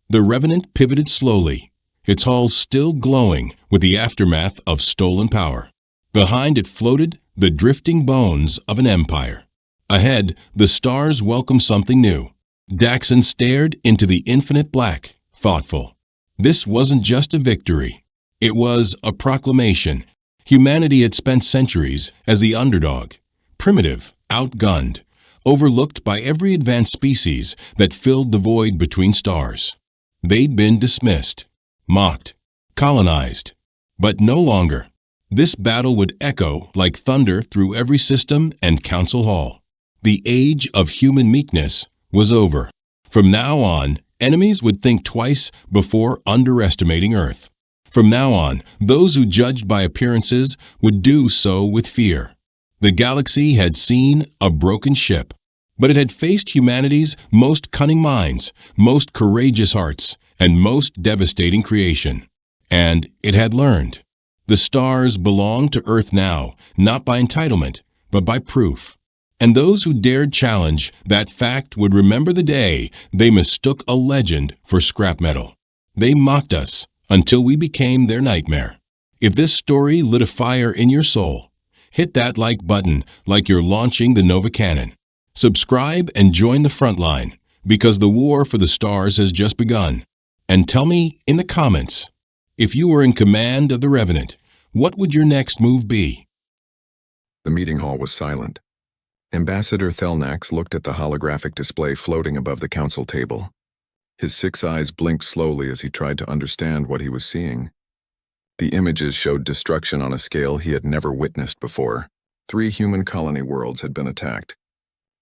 The Revenant pivoted slowly, its hull still glowing with the aftermath of stolen power. Behind it floated the drifting bones of an empire. Ahead, the stars welcomed something new. Daxon stared into the infinite black, thoughtful. This wasn't just a victory. It was a proclamation. Humanity had spent centuries as the underdog, primitive, outgunned, overlooked by every advanced species that filled the void between stars. They'd been dismissed, mocked, colonized, but no longer. This battle would echo like thunder through every system and council hall. The age of human meekness was over. From now on, enemies would think twice before underestimating Earth. From now on, those who judged by appearances would do so with fear. The galaxy had seen a broken ship, but it had faced humanity's most cunning minds, most courageous hearts, and most devastating creation. And it had learned. The stars belonged to Earth now, not by entitlement, but by proof. And those who dared challenge that fact would remember the day they mistook a legend for scrap metal. They mocked us until we became their nightmare. If this story lit a fire in your soul, hit that like button like you're launching the Nova Cannon. Subscribe and join the front line, because the war for the stars has just begun. And tell me in the comments, if you were in command of the Revenant, what would your next move be? The meeting hall was silent. Ambassador Thelnax looked at the holographic display floating above the council table. His 6 eyes blinked slowly as he tried to understand what he was seeing. The images showed destruction on a scale he had never witnessed before. 3 human colony worlds had been attacked.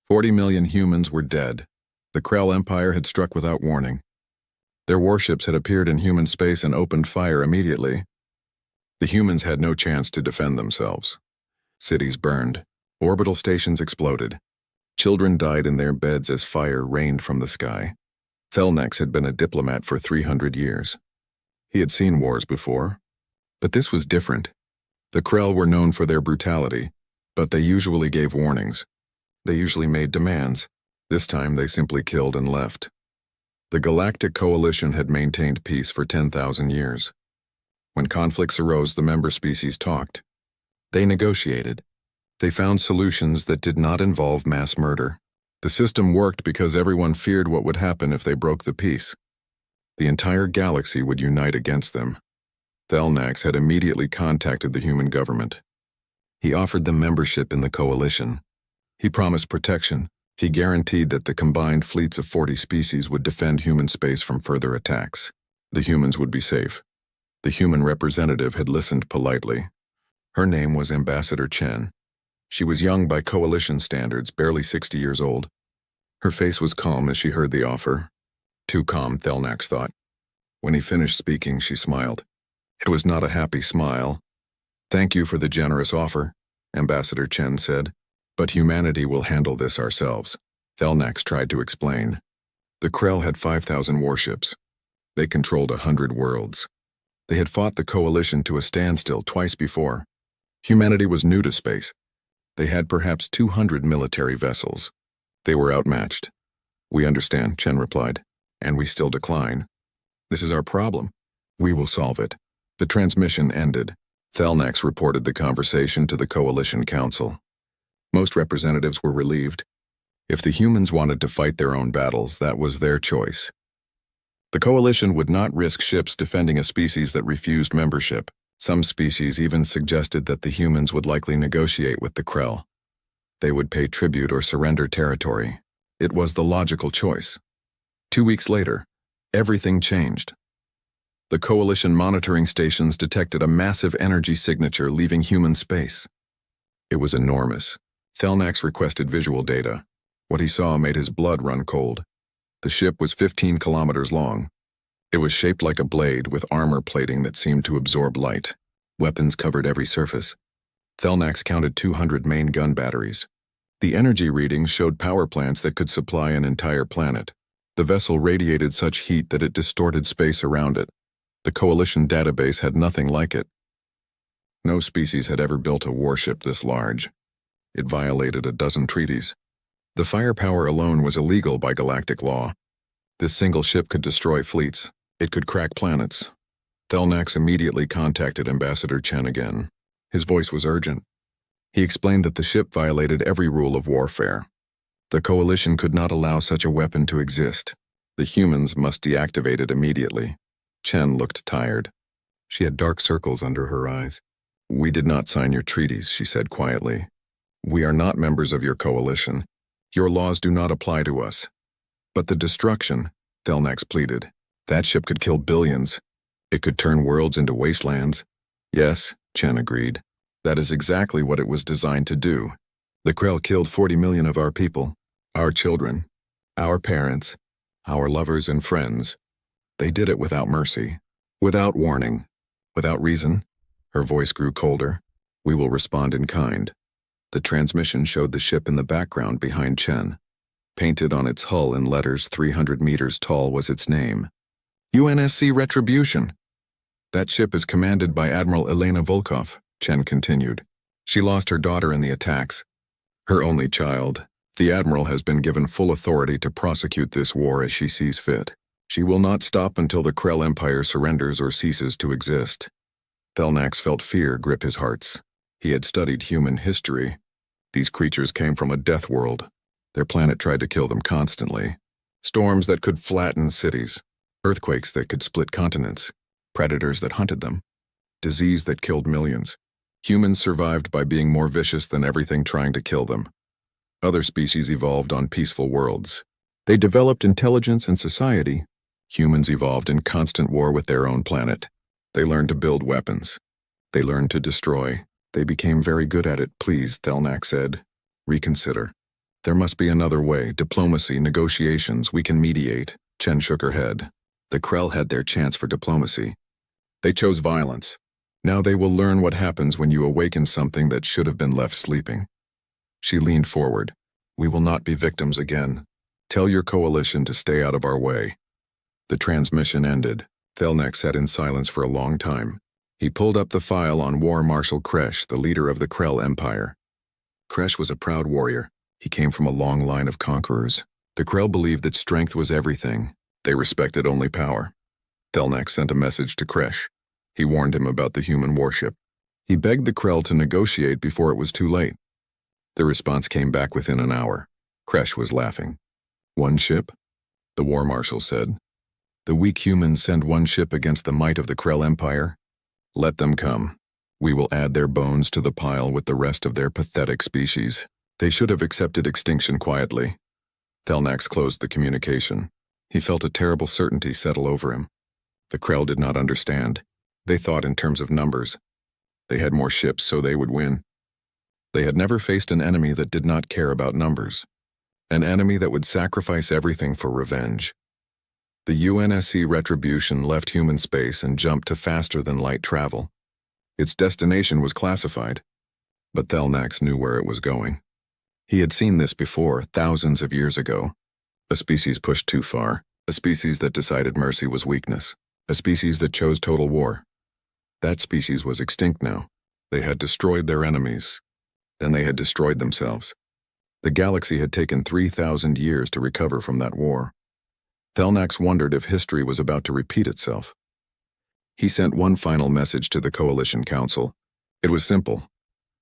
40 million humans were dead. The Krell Empire had struck without warning. Their warships had appeared in human space and opened fire immediately. The humans had no chance to defend themselves. Cities burned. Orbital stations exploded. Children died in their beds as fire rained from the sky. Thelnax had been a diplomat for 300 years. He had seen wars before, but this was different. The Krell were known for their brutality, but they usually gave warnings. They usually made demands. This time they simply killed and left. The Galactic Coalition had maintained peace for 10,000 years. When conflicts arose, the member species talked. They negotiated. They found solutions that did not involve mass murder. The system worked because everyone feared what would happen if they broke the peace. The entire galaxy would unite against them. Thelnax had immediately contacted the human government. He offered them membership in the coalition. He promised protection. He guaranteed that the combined fleets of 40 species would defend human space from further attacks. The humans would be safe. The human representative had listened politely. Her name was Ambassador Chen. She was young by coalition standards, barely 60 years old. Her face was calm as she heard the offer. Too calm, Thelnax thought. When he finished speaking, she smiled. It was not a happy smile. "Thank you for the generous offer," Ambassador Chen said. "But humanity will handle this ourselves." Thelnax tried to explain. The Krell had 5,000 warships. They controlled 100 worlds. They had fought the coalition to a standstill twice before. Humanity was new to space. They had perhaps 200 military vessels. They were outmatched. "We understand," Chen replied, "and we still decline. This is our problem. We will solve it." The transmission ended. Thelnax reported the conversation to the Coalition Council. Most representatives were relieved. If the humans wanted to fight their own battles, that was their choice. The Coalition would not risk ships defending a species that refused membership. Some species even suggested that the humans would likely negotiate with the Krell. They would pay tribute or surrender territory. It was the logical choice. 2 weeks later, everything changed. The Coalition monitoring stations detected a massive energy signature leaving human space. It was enormous. Thelnax requested visual data. What he saw made his blood run cold. The ship was 15 kilometers long. It was shaped like a blade with armor plating that seemed to absorb light. Weapons covered every surface. Thelnax counted 200 main gun batteries. The energy readings showed power plants that could supply an entire planet. The vessel radiated such heat that it distorted space around it. The Coalition database had nothing like it. No species had ever built a warship this large. It violated a dozen treaties. The firepower alone was illegal by galactic law. This single ship could destroy fleets. It could crack planets. Thelnax immediately contacted Ambassador Chen again. His voice was urgent. He explained that the ship violated every rule of warfare. The Coalition could not allow such a weapon to exist. The humans must deactivate it immediately. Chen looked tired. She had dark circles under her eyes. "We did not sign your treaties," she said quietly. "We are not members of your coalition. Your laws do not apply to us." "But the destruction," Thelnax pleaded. "That ship could kill billions. It could turn worlds into wastelands." "Yes," Chen agreed. "That is exactly what it was designed to do. The Krell killed 40 million of our people, our children, our parents, our lovers and friends. They did it without mercy, without warning, without reason." Her voice grew colder. "We will respond in kind." The transmission showed the ship in the background behind Chen. Painted on its hull in letters 300 meters tall was its name. UNSC Retribution. "That ship is commanded by Admiral Elena Volkov," Chen continued. "She lost her daughter in the attacks. Her only child. The Admiral has been given full authority to prosecute this war as she sees fit. She will not stop until the Krell Empire surrenders or ceases to exist." Thelnax felt fear grip his hearts. He had studied human history. These creatures came from a death world. Their planet tried to kill them constantly. Storms that could flatten cities. Earthquakes that could split continents. Predators that hunted them. Disease that killed millions. Humans survived by being more vicious than everything trying to kill them. Other species evolved on peaceful worlds. They developed intelligence and society. Humans evolved in constant war with their own planet. They learned to build weapons. They learned to destroy. They became very good at it. "Please," Thelnax said. "Reconsider. There must be another way. Diplomacy, negotiations, we can mediate." Chen shook her head. The Krell had their chance for diplomacy. They chose violence. Now they will learn what happens when you awaken something that should have been left sleeping. She leaned forward. "We will not be victims again. Tell your coalition to stay out of our way." The transmission ended. Thelnax sat in silence for a long time. He pulled up the file on War Marshal Kresh, the leader of the Krell Empire. Kresh was a proud warrior. He came from a long line of conquerors. The Krell believed that strength was everything. They respected only power. Thelnax sent a message to Kresh. He warned him about the human warship. He begged the Krell to negotiate before it was too late. The response came back within an hour. Kresh was laughing. "One ship?" the war marshal said. "The weak humans send one ship against the might of the Krell Empire? Let them come. We will add their bones to the pile with the rest of their pathetic species. They should have accepted extinction quietly." Thelnax closed the communication. He felt a terrible certainty settle over him. The Krell did not understand. They thought in terms of numbers. They had more ships, so they would win. They had never faced an enemy that did not care about numbers. An enemy that would sacrifice everything for revenge. The UNSC Retribution left human space and jumped to faster-than-light travel. Its destination was classified, but Thelnax knew where it was going. He had seen this before, thousands of years ago. A species pushed too far, a species that decided mercy was weakness, a species that chose total war. That species was extinct now. They had destroyed their enemies. Then they had destroyed themselves. The galaxy had taken 3,000 years to recover from that war. Thelnax wondered if history was about to repeat itself. He sent one final message to the Coalition Council. It was simple.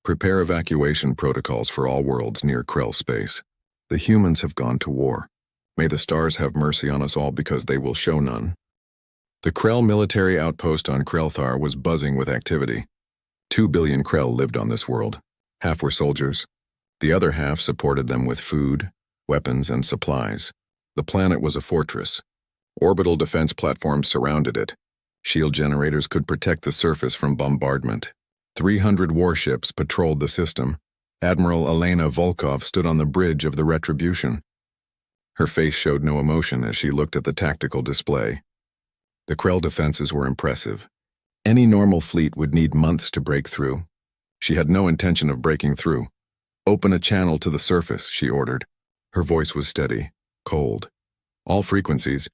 Prepare evacuation protocols for all worlds near Krell space. The humans have gone to war. May the stars have mercy on us all because they will show none. The Krell military outpost on Krellthar was buzzing with activity. 2 billion Krell lived on this world. Half were soldiers. The other half supported them with food, weapons, and supplies. The planet was a fortress. Orbital defense platforms surrounded it. Shield generators could protect the surface from bombardment. 300 warships patrolled the system. Admiral Elena Volkov stood on the bridge of the Retribution. Her face showed no emotion as she looked at the tactical display. The Krell defenses were impressive. Any normal fleet would need months to break through. She had no intention of breaking through. "Open a channel to the surface," she ordered. Her voice was steady, cold. "All frequencies.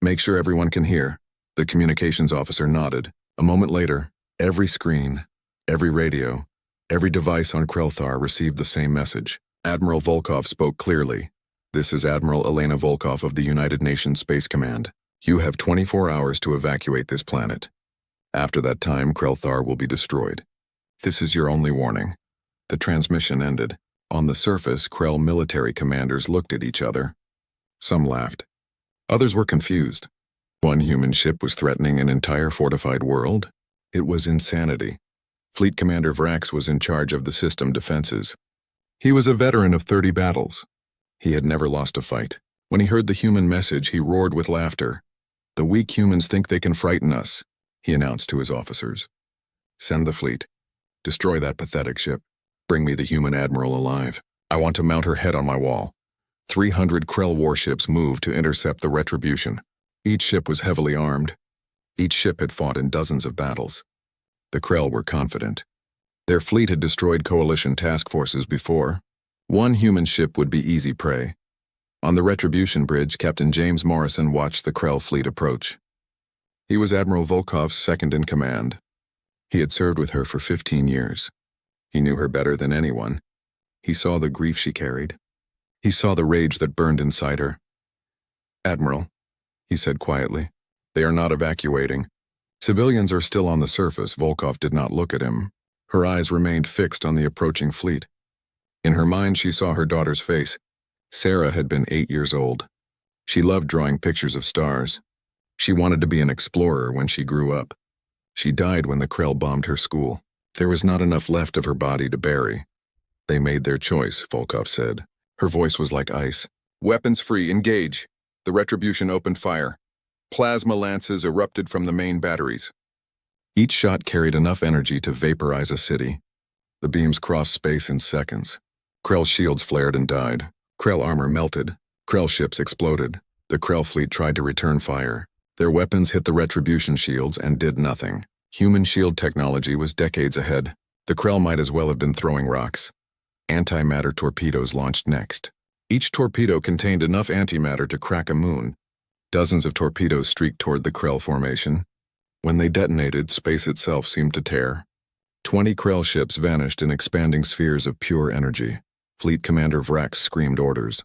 Make sure everyone can hear." The communications officer nodded. A moment later, every screen, every radio, every device on Krellthar received the same message. Admiral Volkov spoke clearly. "This is Admiral Elena Volkov of the United Nations Space Command. You have 24 hours to evacuate this planet. After that time, Krellthar will be destroyed. This is your only warning." The transmission ended. On the surface, Krell military commanders looked at each other. Some laughed. Others were confused. One human ship was threatening an entire fortified world? It was insanity. Fleet Commander Vrax was in charge of the system defenses. He was a veteran of 30 battles. He had never lost a fight. When he heard the human message, he roared with laughter. "The weak humans think they can frighten us," he announced to his officers. "Send the fleet. Destroy that pathetic ship. Bring me the human admiral alive. I want to mount her head on my wall." 300 Krell warships moved to intercept the Retribution. Each ship was heavily armed. Each ship had fought in dozens of battles. The Krell were confident. Their fleet had destroyed Coalition task forces before. One human ship would be easy prey. On the Retribution bridge, Captain James Morrison watched the Krell fleet approach. He was Admiral Volkov's second in command. He had served with her for 15 years. He knew her better than anyone. He saw the grief she carried. He saw the rage that burned inside her. "Admiral," he said quietly, "they are not evacuating. Civilians are still on the surface." Volkov did not look at him. Her eyes remained fixed on the approaching fleet. In her mind, she saw her daughter's face. Sarah had been 8 years old. She loved drawing pictures of stars. She wanted to be an explorer when she grew up. She died when the Krell bombed her school. There was not enough left of her body to bury. "They made their choice," Volkov said. Her voice was like ice. "Weapons free, engage." The Retribution opened fire. Plasma lances erupted from the main batteries. Each shot carried enough energy to vaporize a city. The beams crossed space in seconds. Krell shields flared and died. Krell armor melted. Krell ships exploded. The Krell fleet tried to return fire. Their weapons hit the Retribution shields and did nothing. Human shield technology was decades ahead. The Krell might as well have been throwing rocks. Antimatter torpedoes launched next. Each torpedo contained enough antimatter to crack a moon. Dozens of torpedoes streaked toward the Krell formation. When they detonated, space itself seemed to tear. 20 Krell ships vanished in expanding spheres of pure energy. Fleet Commander Vrax screamed orders.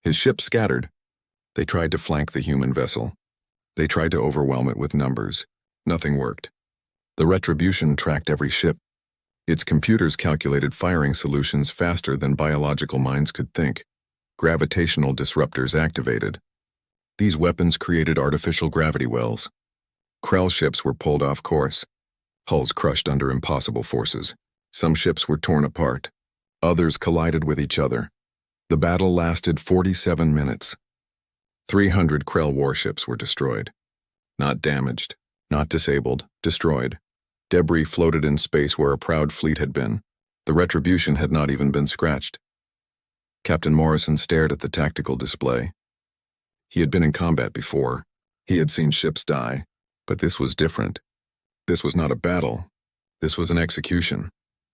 His ships scattered. They tried to flank the human vessel. They tried to overwhelm it with numbers. Nothing worked. The Retribution tracked every ship. Its computers calculated firing solutions faster than biological minds could think. Gravitational disruptors activated. These weapons created artificial gravity wells. Krell ships were pulled off course. Hulls crushed under impossible forces. Some ships were torn apart. Others collided with each other. The battle lasted 47 minutes. 300 Krell warships were destroyed. Not damaged, not disabled, destroyed. Debris floated in space where a proud fleet had been. The Retribution had not even been scratched. Captain Morrison stared at the tactical display. He had been in combat before. He had seen ships die. But this was different. This was not a battle. This was an execution.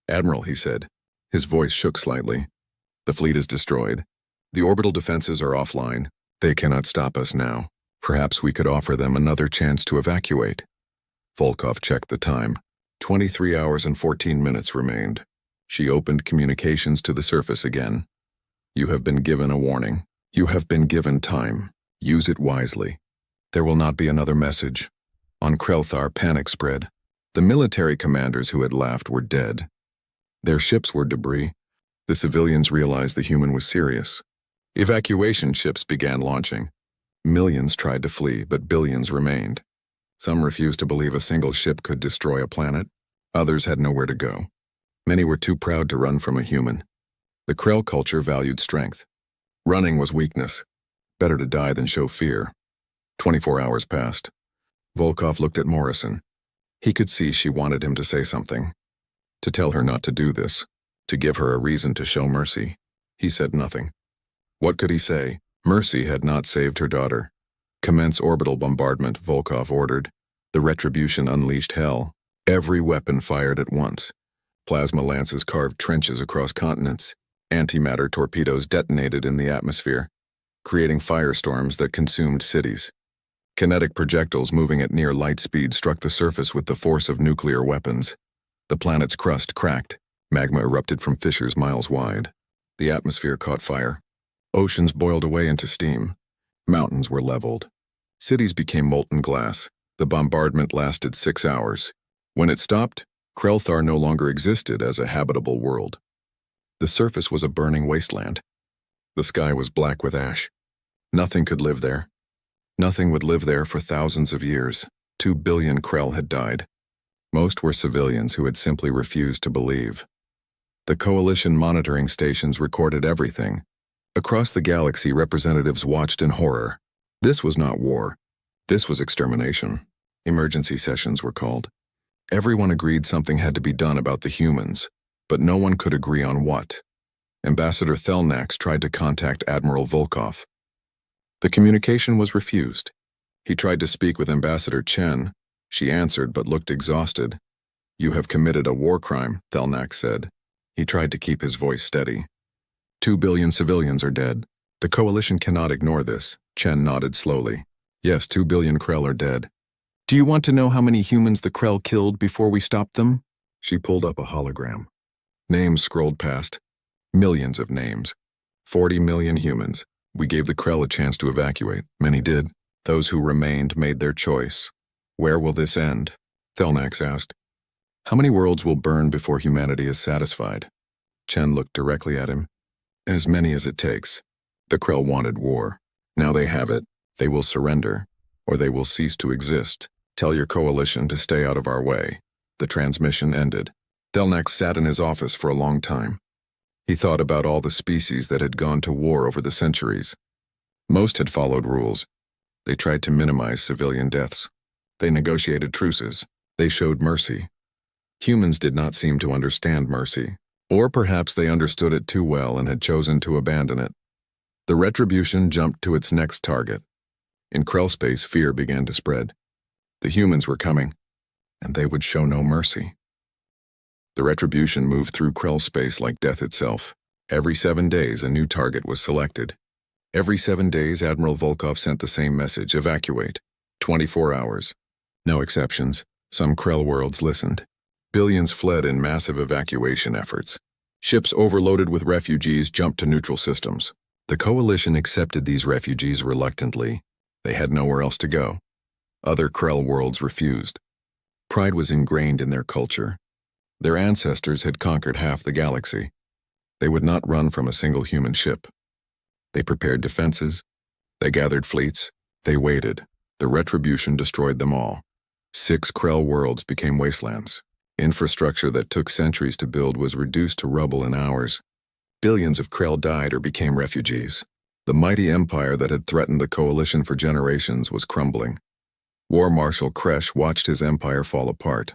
"Admiral," he said. His voice shook slightly. "The fleet is destroyed. The orbital defenses are offline. They cannot stop us now. Perhaps we could offer them another chance to evacuate." Volkov checked the time. 23 hours and 14 minutes remained. She opened communications to the surface again. "You have been given a warning. You have been given time. Use it wisely. There will not be another message." On Krelthar, panic spread. The military commanders who had laughed were dead. Their ships were debris. The civilians realized the human was serious. Evacuation ships began launching. Millions tried to flee, but billions remained. Some refused to believe a single ship could destroy a planet. Others had nowhere to go. Many were too proud to run from a human. The Krell culture valued strength. Running was weakness. Better to die than show fear. 24 hours passed. Volkov looked at Morrison. He could see she wanted him to say something. To tell her not to do this. To give her a reason to show mercy. He said nothing. What could he say? Mercy had not saved her daughter. "Commence orbital bombardment," Volkov ordered. The Retribution unleashed hell. Every weapon fired at once. Plasma lances carved trenches across continents. Antimatter torpedoes detonated in the atmosphere, creating firestorms that consumed cities. Kinetic projectiles moving at near light speed struck the surface with the force of nuclear weapons. The planet's crust cracked. Magma erupted from fissures miles wide. The atmosphere caught fire. Oceans boiled away into steam. Mountains were leveled. Cities became molten glass. The bombardment lasted 6 hours. When it stopped, Krelthar no longer existed as a habitable world. The surface was a burning wasteland. The sky was black with ash. Nothing could live there. Nothing would live there for thousands of years. 2 billion Krell had died. Most were civilians who had simply refused to believe. The coalition monitoring stations recorded everything. Across the galaxy, representatives watched in horror. This was not war. This was extermination. Emergency sessions were called. Everyone agreed something had to be done about the humans, but no one could agree on what. Ambassador Thelnax tried to contact Admiral Volkov. The communication was refused. He tried to speak with Ambassador Chen. She answered but looked exhausted. "You have committed a war crime," Thelnax said. He tried to keep his voice steady. 2 billion civilians are dead. The coalition cannot ignore this. Chen nodded slowly. "Yes, 2 billion Krell are dead." "Do you want to know how many humans the Krell killed before we stopped them?" She pulled up a hologram. Names scrolled past. Millions of names. 40 million humans. We gave the Krell a chance to evacuate. Many did. Those who remained made their choice. "Where will this end?" Thelnax asked. "How many worlds will burn before humanity is satisfied?" Chen looked directly at him. "As many as it takes. The Krell wanted war. Now they have it. They will surrender, or they will cease to exist. Tell your coalition to stay out of our way." The transmission ended. Thelnax sat in his office for a long time. He thought about all the species that had gone to war over the centuries. Most had followed rules. They tried to minimize civilian deaths. They negotiated truces. They showed mercy. Humans did not seem to understand mercy, or perhaps they understood it too well and had chosen to abandon it. The Retribution jumped to its next target. In Krell space, fear began to spread. The humans were coming, and they would show no mercy. The Retribution moved through Krell space like death itself. Every 7 days, a new target was selected. Every 7 days, Admiral Volkov sent the same message: evacuate. 24 hours. No exceptions. Some Krell worlds listened. Billions fled in massive evacuation efforts. Ships overloaded with refugees jumped to neutral systems. The coalition accepted these refugees reluctantly. They had nowhere else to go. Other Krell worlds refused. Pride was ingrained in their culture. Their ancestors had conquered half the galaxy. They would not run from a single human ship. They prepared defenses. They gathered fleets. They waited. The retribution destroyed them all. 6 Krell worlds became wastelands. Infrastructure that took centuries to build was reduced to rubble in hours. Billions of Krell died or became refugees. The mighty empire that had threatened the Coalition for generations was crumbling. War Marshal Kresh watched his empire fall apart.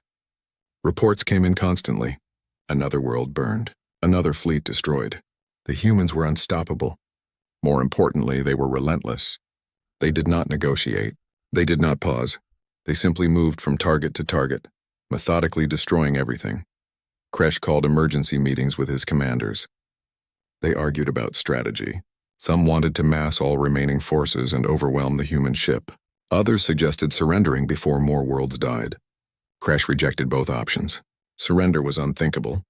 Reports came in constantly. Another world burned. Another fleet destroyed. The humans were unstoppable. More importantly, they were relentless. They did not negotiate. They did not pause. They simply moved from target to target, methodically destroying everything. Kresh called emergency meetings with his commanders. They argued about strategy. Some wanted to mass all remaining forces and overwhelm the human ship. Others suggested surrendering before more worlds died. Kresh rejected both options. Surrender was unthinkable.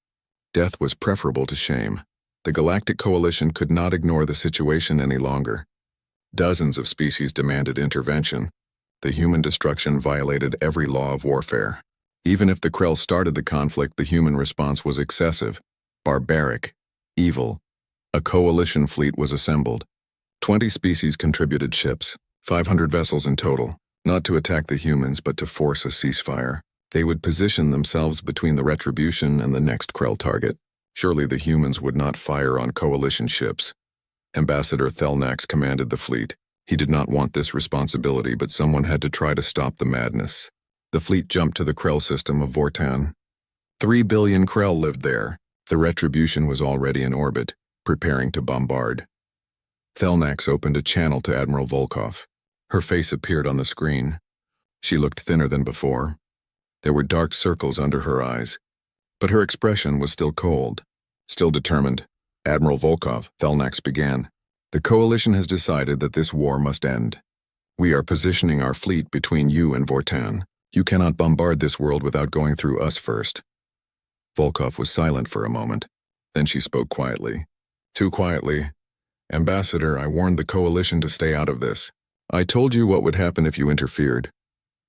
Death was preferable to shame. The Galactic Coalition could not ignore the situation any longer. Dozens of species demanded intervention. The human destruction violated every law of warfare. Even if the Krell started the conflict, the human response was excessive, barbaric, evil. A coalition fleet was assembled. 20 species contributed ships, 500 vessels in total, not to attack the humans but to force a ceasefire. They would position themselves between the retribution and the next Krell target. Surely the humans would not fire on coalition ships. Ambassador Thelnax commanded the fleet. He did not want this responsibility, but someone had to try to stop the madness. The fleet jumped to the Krell system of Vortan. 3 billion Krell lived there. The retribution was already in orbit, preparing to bombard. Thelnax opened a channel to Admiral Volkov. Her face appeared on the screen. She looked thinner than before. There were dark circles under her eyes, but her expression was still cold, still determined. Admiral Volkov, Thelnax began. The Coalition has decided that this war must end. We are positioning our fleet between you and Vortan. You cannot bombard this world without going through us first. Volkov was silent for a moment. Then she spoke quietly. Too quietly. Ambassador, I warned the Coalition to stay out of this. I told you what would happen if you interfered.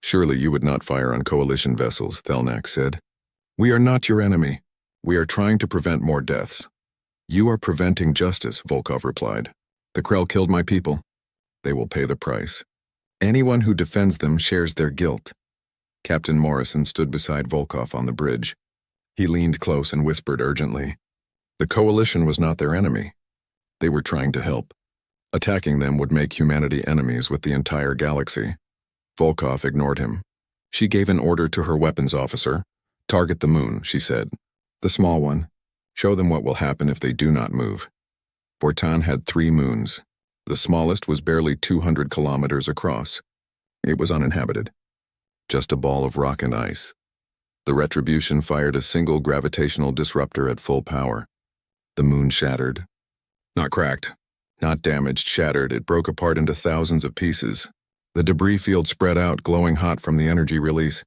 Surely you would not fire on Coalition vessels, Thelnax said. We are not your enemy. We are trying to prevent more deaths. You are preventing justice, Volkov replied. The Krell killed my people. They will pay the price. Anyone who defends them shares their guilt. Captain Morrison stood beside Volkov on the bridge. He leaned close and whispered urgently. The Coalition was not their enemy. They were trying to help. Attacking them would make humanity enemies with the entire galaxy. Volkov ignored him. She gave an order to her weapons officer. Target the moon, she said. The small one. Show them what will happen if they do not move. Vortan had 3 moons. The smallest was barely 200 kilometers across. It was uninhabited. Just a ball of rock and ice. The Retribution fired a single gravitational disruptor at full power. The moon shattered. Not cracked, not damaged, shattered. It broke apart into thousands of pieces. The debris field spread out, glowing hot from the energy release.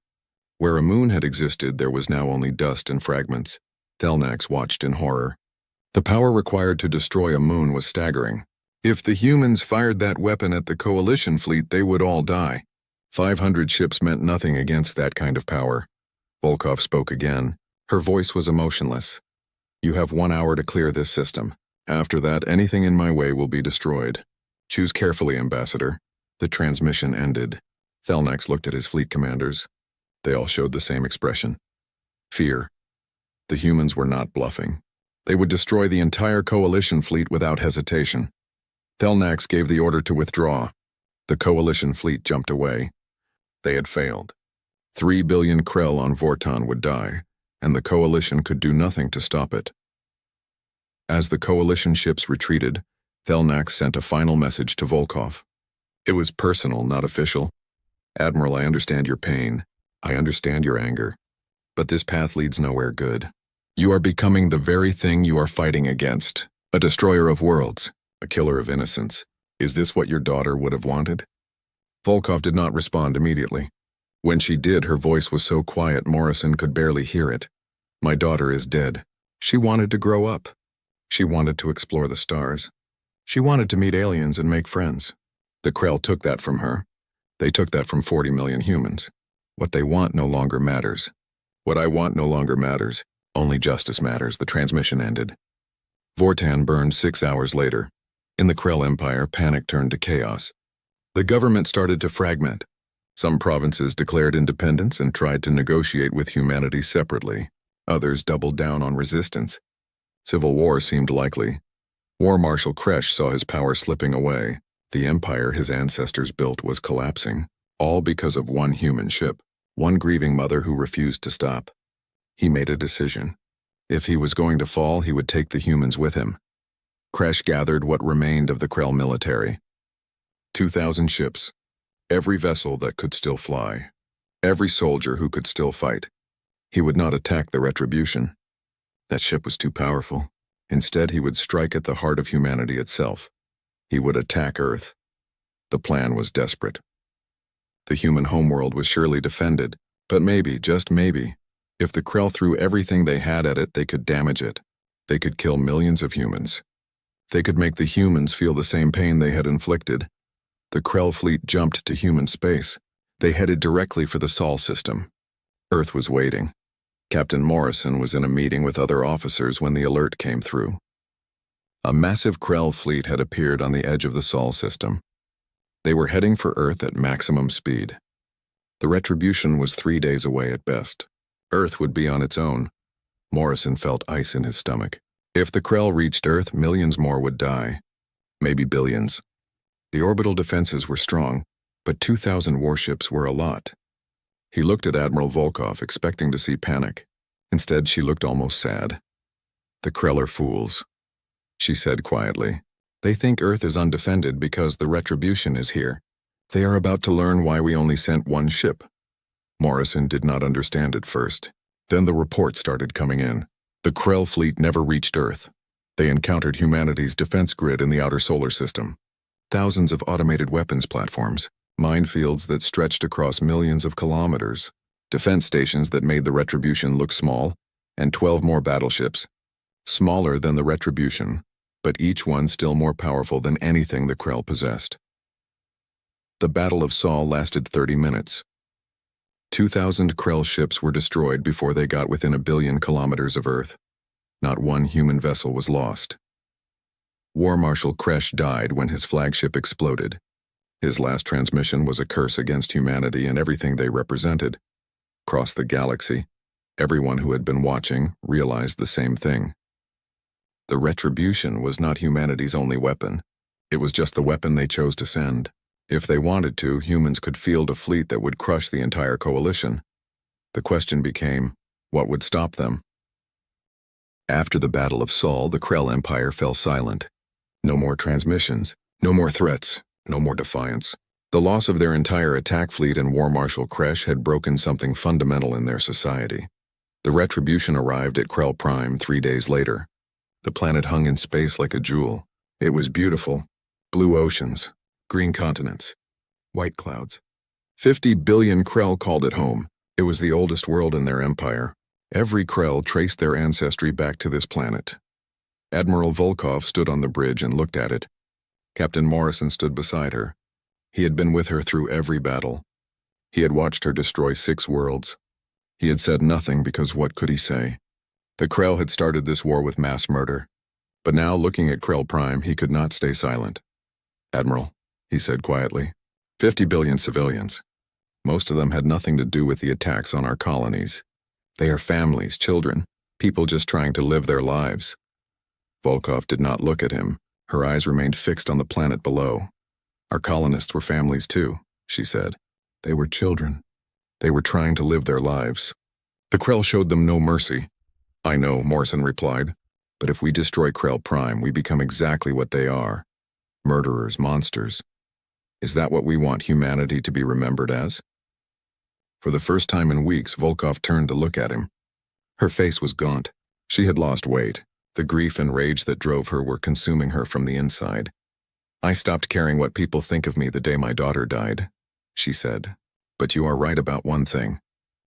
Where a moon had existed, there was now only dust and fragments. Thelnax watched in horror. The power required to destroy a moon was staggering. If the humans fired that weapon at the Coalition fleet, they would all die. 500 ships meant nothing against that kind of power. Volkov spoke again. Her voice was emotionless. You have 1 hour to clear this system. After that, anything in my way will be destroyed. Choose carefully, Ambassador. The transmission ended. Thelnax looked at his fleet commanders. They all showed the same expression. Fear. The humans were not bluffing. They would destroy the entire Coalition fleet without hesitation. Thelnax gave the order to withdraw. The Coalition fleet jumped away. They had failed. 3 billion Krell on Vortan would die, and the Coalition could do nothing to stop it. As the Coalition ships retreated, Thelnax sent a final message to Volkov. It was personal, not official. Admiral, I understand your pain. I understand your anger. But this path leads nowhere good. You are becoming the very thing you are fighting against. A destroyer of worlds. A killer of innocence. Is this what your daughter would have wanted? Volkov did not respond immediately. When she did, her voice was so quiet Morrison could barely hear it. My daughter is dead. She wanted to grow up. She wanted to explore the stars. She wanted to meet aliens and make friends. The Krell took that from her. They took that from 40 million humans. What they want no longer matters. What I want no longer matters. Only justice matters. The transmission ended. Vortan burned 6 hours later. In the Krell Empire, panic turned to chaos. The government started to fragment. Some provinces declared independence and tried to negotiate with humanity separately. Others doubled down on resistance. Civil war seemed likely. War Marshal Kresh saw his power slipping away. The empire his ancestors built was collapsing, all because of one human ship, one grieving mother who refused to stop. He made a decision. If he was going to fall, he would take the humans with him. Kresh gathered what remained of the Krell military. 2,000 ships. Every vessel that could still fly. Every soldier who could still fight. He would not attack the Retribution. That ship was too powerful. Instead, he would strike at the heart of humanity itself. He would attack Earth. The plan was desperate. The human homeworld was surely defended, but maybe, just maybe, if the Krell threw everything they had at it, they could damage it. They could kill millions of humans. They could make the humans feel the same pain they had inflicted. The Krell fleet jumped to human space. They headed directly for the Sol system. Earth was waiting. Captain Morrison was in a meeting with other officers when the alert came through. A massive Krell fleet had appeared on the edge of the Sol system. They were heading for Earth at maximum speed. The Retribution was 3 days away at best. Earth would be on its own. Morrison felt ice in his stomach. If the Krell reached Earth, millions more would die. Maybe billions. The orbital defenses were strong, but 2,000 warships were a lot. He looked at Admiral Volkov, expecting to see panic. Instead, she looked almost sad. The Krell are fools, she said quietly. They think Earth is undefended because the Retribution is here. They are about to learn why we only sent one ship. Morrison did not understand at first. Then the reports started coming in. The Krell fleet never reached Earth. They encountered humanity's defense grid in the outer solar system. Thousands of automated weapons platforms, minefields that stretched across millions of kilometers, defense stations that made the Retribution look small, and 12 more battleships. Smaller than the Retribution, but each one still more powerful than anything the Krell possessed. The Battle of Sol lasted 30 minutes. 2,000 Krell ships were destroyed before they got within 1 billion kilometers of Earth. Not one human vessel was lost. War Marshal Kresh died when his flagship exploded. His last transmission was a curse against humanity and everything they represented. Across the galaxy, everyone who had been watching realized the same thing. The Retribution was not humanity's only weapon. It was just the weapon they chose to send. If they wanted to, humans could field a fleet that would crush the entire coalition. The question became, what would stop them? After the Battle of Sol, the Krell Empire fell silent. No more transmissions, no more threats, no more defiance. The loss of their entire attack fleet and War Marshal Kresh had broken something fundamental in their society. The Retribution arrived at Krell Prime 3 days later. The planet hung in space like a jewel. It was beautiful. Blue oceans, green continents, white clouds. 50 billion Krell called it home. It was the oldest world in their empire. Every Krell traced their ancestry back to this planet. Admiral Volkov stood on the bridge and looked at it. Captain Morrison stood beside her. He had been with her through every battle. He had watched her destroy 6 worlds. He had said nothing because what could he say? The Krell had started this war with mass murder. But now, looking at Krell Prime, he could not stay silent. Admiral, he said quietly, 50 billion civilians. Most of them had nothing to do with the attacks on our colonies. They are families, children, people just trying to live their lives. Volkov did not look at him. Her eyes remained fixed on the planet below. Our colonists were families too, she said. They were children. They were trying to live their lives. The Krell showed them no mercy. I know, Morrison replied, but if we destroy Krell Prime, we become exactly what they are. Murderers, monsters. Is that what we want humanity to be remembered as? For the first time in weeks, Volkov turned to look at him. Her face was gaunt. She had lost weight. The grief and rage that drove her were consuming her from the inside. I stopped caring what people think of me the day my daughter died, she said. But you are right about one thing.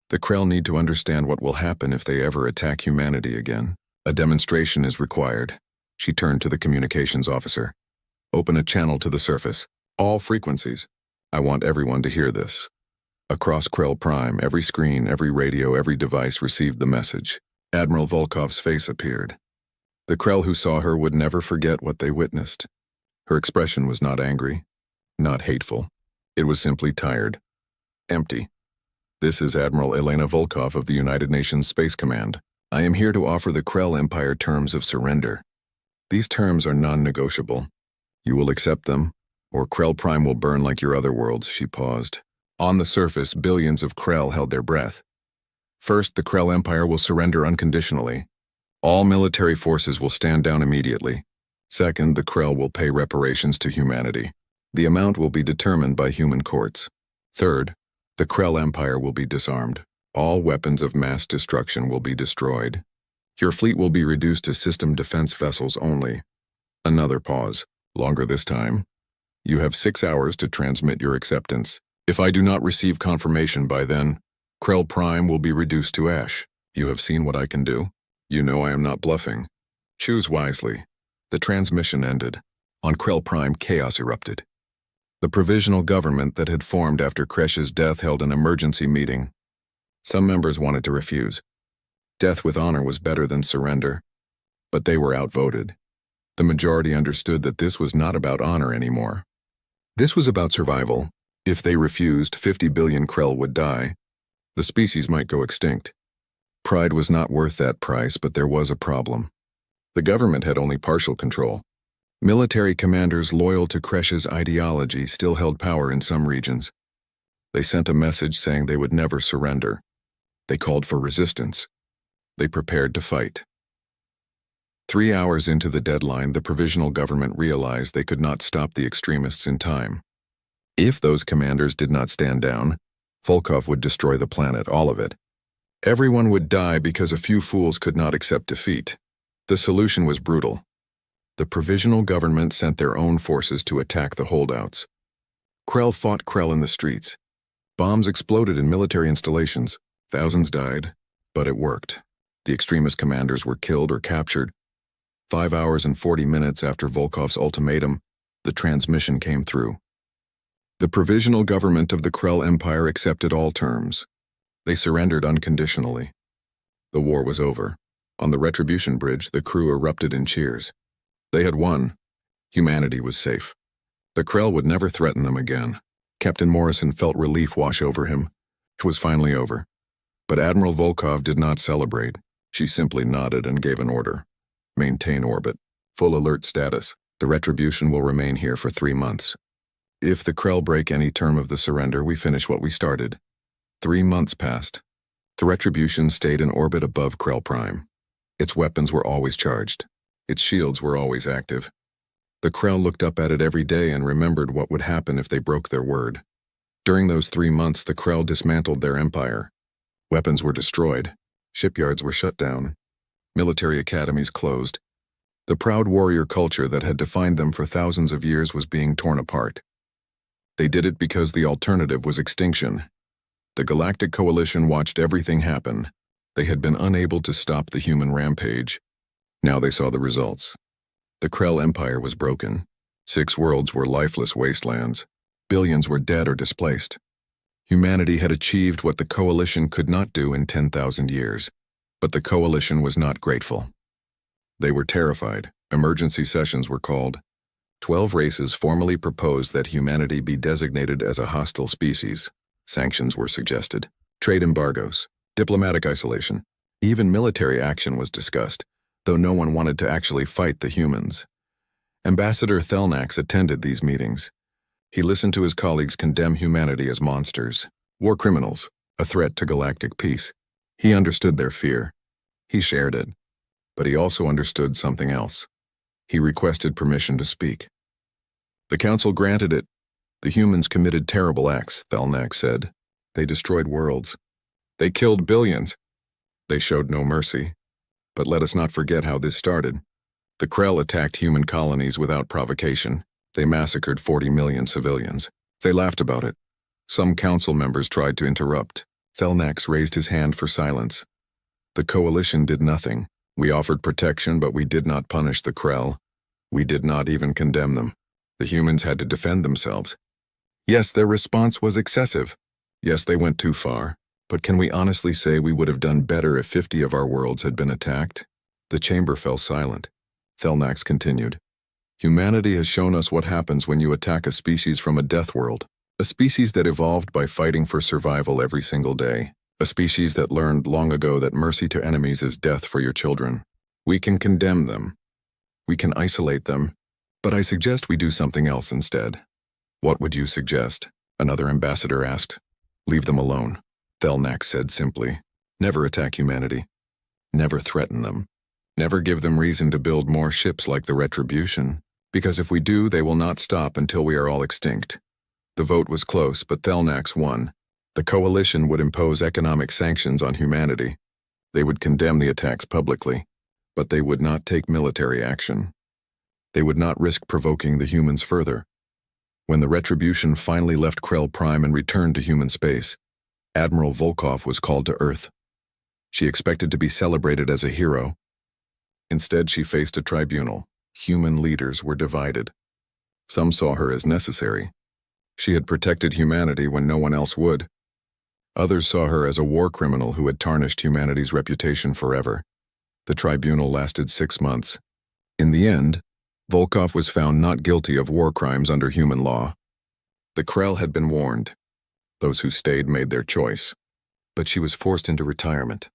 The Krell need to understand what will happen if they ever attack humanity again. A demonstration is required. She turned to the communications officer. Open a channel to the surface. All frequencies. I want everyone to hear this. Across Krell Prime, every screen, every radio, every device received the message. Admiral Volkov's face appeared. The Krell who saw her would never forget what they witnessed. Her expression was not angry, not hateful. It was simply tired. Empty. "This is Admiral Elena Volkov of the United Nations Space Command. I am here to offer the Krell Empire terms of surrender. These terms are non-negotiable. You will accept them, or Krell Prime will burn like your other worlds." She paused. On the surface, billions of Krell held their breath. First, the Krell Empire will surrender unconditionally. All military forces will stand down immediately. Second, the Krell will pay reparations to humanity. The amount will be determined by human courts. Third, the Krell Empire will be disarmed. All weapons of mass destruction will be destroyed. Your fleet will be reduced to system defense vessels only. Another pause, longer this time. You have 6 hours to transmit your acceptance. If I do not receive confirmation by then, Krell Prime will be reduced to ash. You have seen what I can do. You know I am not bluffing. Choose wisely. The transmission ended. On Krell Prime, chaos erupted. The provisional government that had formed after Kresh's death held an emergency meeting. Some members wanted to refuse. Death with honor was better than surrender. But they were outvoted. The majority understood that this was not about honor anymore. This was about survival. If they refused, 50 billion Krell would die. The species might go extinct. Pride was not worth that price, but there was a problem. The government had only partial control. Military commanders loyal to Kresh's ideology still held power in some regions. They sent a message saying they would never surrender. They called for resistance. They prepared to fight. 3 hours into the deadline, the provisional government realized they could not stop the extremists in time. If those commanders did not stand down, Volkov would destroy the planet, all of it. Everyone would die because a few fools could not accept defeat. The solution was brutal. The provisional government sent their own forces to attack the holdouts. Krell fought Krell in the streets. Bombs exploded in military installations. Thousands died, but it worked. The extremist commanders were killed or captured. 5 hours and 40 minutes after Volkov's ultimatum, the transmission came through. The provisional government of the Krell Empire accepted all terms. They surrendered unconditionally. The war was over. On the Retribution Bridge, the crew erupted in cheers. They had won. Humanity was safe. The Krell would never threaten them again. Captain Morrison felt relief wash over him. It was finally over. But Admiral Volkov did not celebrate. She simply nodded and gave an order. Maintain orbit. Full alert status. The Retribution will remain here for 3 months. If the Krell break any term of the surrender, we finish what we started. 3 months passed. The Retribution stayed in orbit above Krell Prime. Its weapons were always charged. Its shields were always active. The Krell looked up at it every day and remembered what would happen if they broke their word. During those 3 months, the Krell dismantled their empire. Weapons were destroyed. Shipyards were shut down. Military academies closed. The proud warrior culture that had defined them for thousands of years was being torn apart. They did it because the alternative was extinction. The Galactic Coalition watched everything happen. They had been unable to stop the human rampage. Now they saw the results. The Krell Empire was broken. 6 worlds were lifeless wastelands. Billions were dead or displaced. Humanity had achieved what the Coalition could not do in 10,000 years. But the Coalition was not grateful. They were terrified. Emergency sessions were called. 12 races formally proposed that humanity be designated as a hostile species. Sanctions were suggested. Trade embargoes. Diplomatic isolation. Even military action was discussed, though no one wanted to actually fight the humans. Ambassador Thelnax attended these meetings. He listened to his colleagues condemn humanity as monsters, war criminals, a threat to galactic peace. He understood their fear. He shared it. But he also understood something else. He requested permission to speak. The council granted it. The humans committed terrible acts, Thelnax said. They destroyed worlds. They killed billions. They showed no mercy. But let us not forget how this started. The Krell attacked human colonies without provocation. They massacred 40 million civilians. They laughed about it. Some council members tried to interrupt. Thelnax raised his hand for silence. The Coalition did nothing. We offered protection, but we did not punish the Krell. We did not even condemn them. The humans had to defend themselves. Yes, their response was excessive. Yes, they went too far. But can we honestly say we would have done better if 50 of our worlds had been attacked? The chamber fell silent. Thelnax continued. Humanity has shown us what happens when you attack a species from a death world. A species that evolved by fighting for survival every single day. A species that learned long ago that mercy to enemies is death for your children. We can condemn them. We can isolate them. But I suggest we do something else instead. What would you suggest? Another ambassador asked. Leave them alone, Thelnax said simply. Never attack humanity. Never threaten them. Never give them reason to build more ships like the Retribution, because if we do, they will not stop until we are all extinct. The vote was close, but Thelnax won. The coalition would impose economic sanctions on humanity. They would condemn the attacks publicly, but they would not take military action. They would not risk provoking the humans further. When the Retribution finally left Krell Prime and returned to human space, Admiral Volkov was called to Earth. She expected to be celebrated as a hero. Instead, she faced a tribunal. Human leaders were divided. Some saw her as necessary. She had protected humanity when no one else would. Others saw her as a war criminal who had tarnished humanity's reputation forever. The tribunal lasted 6 months. In the end, Volkov was found not guilty of war crimes under human law. The Krell had been warned. Those who stayed made their choice. But she was forced into retirement.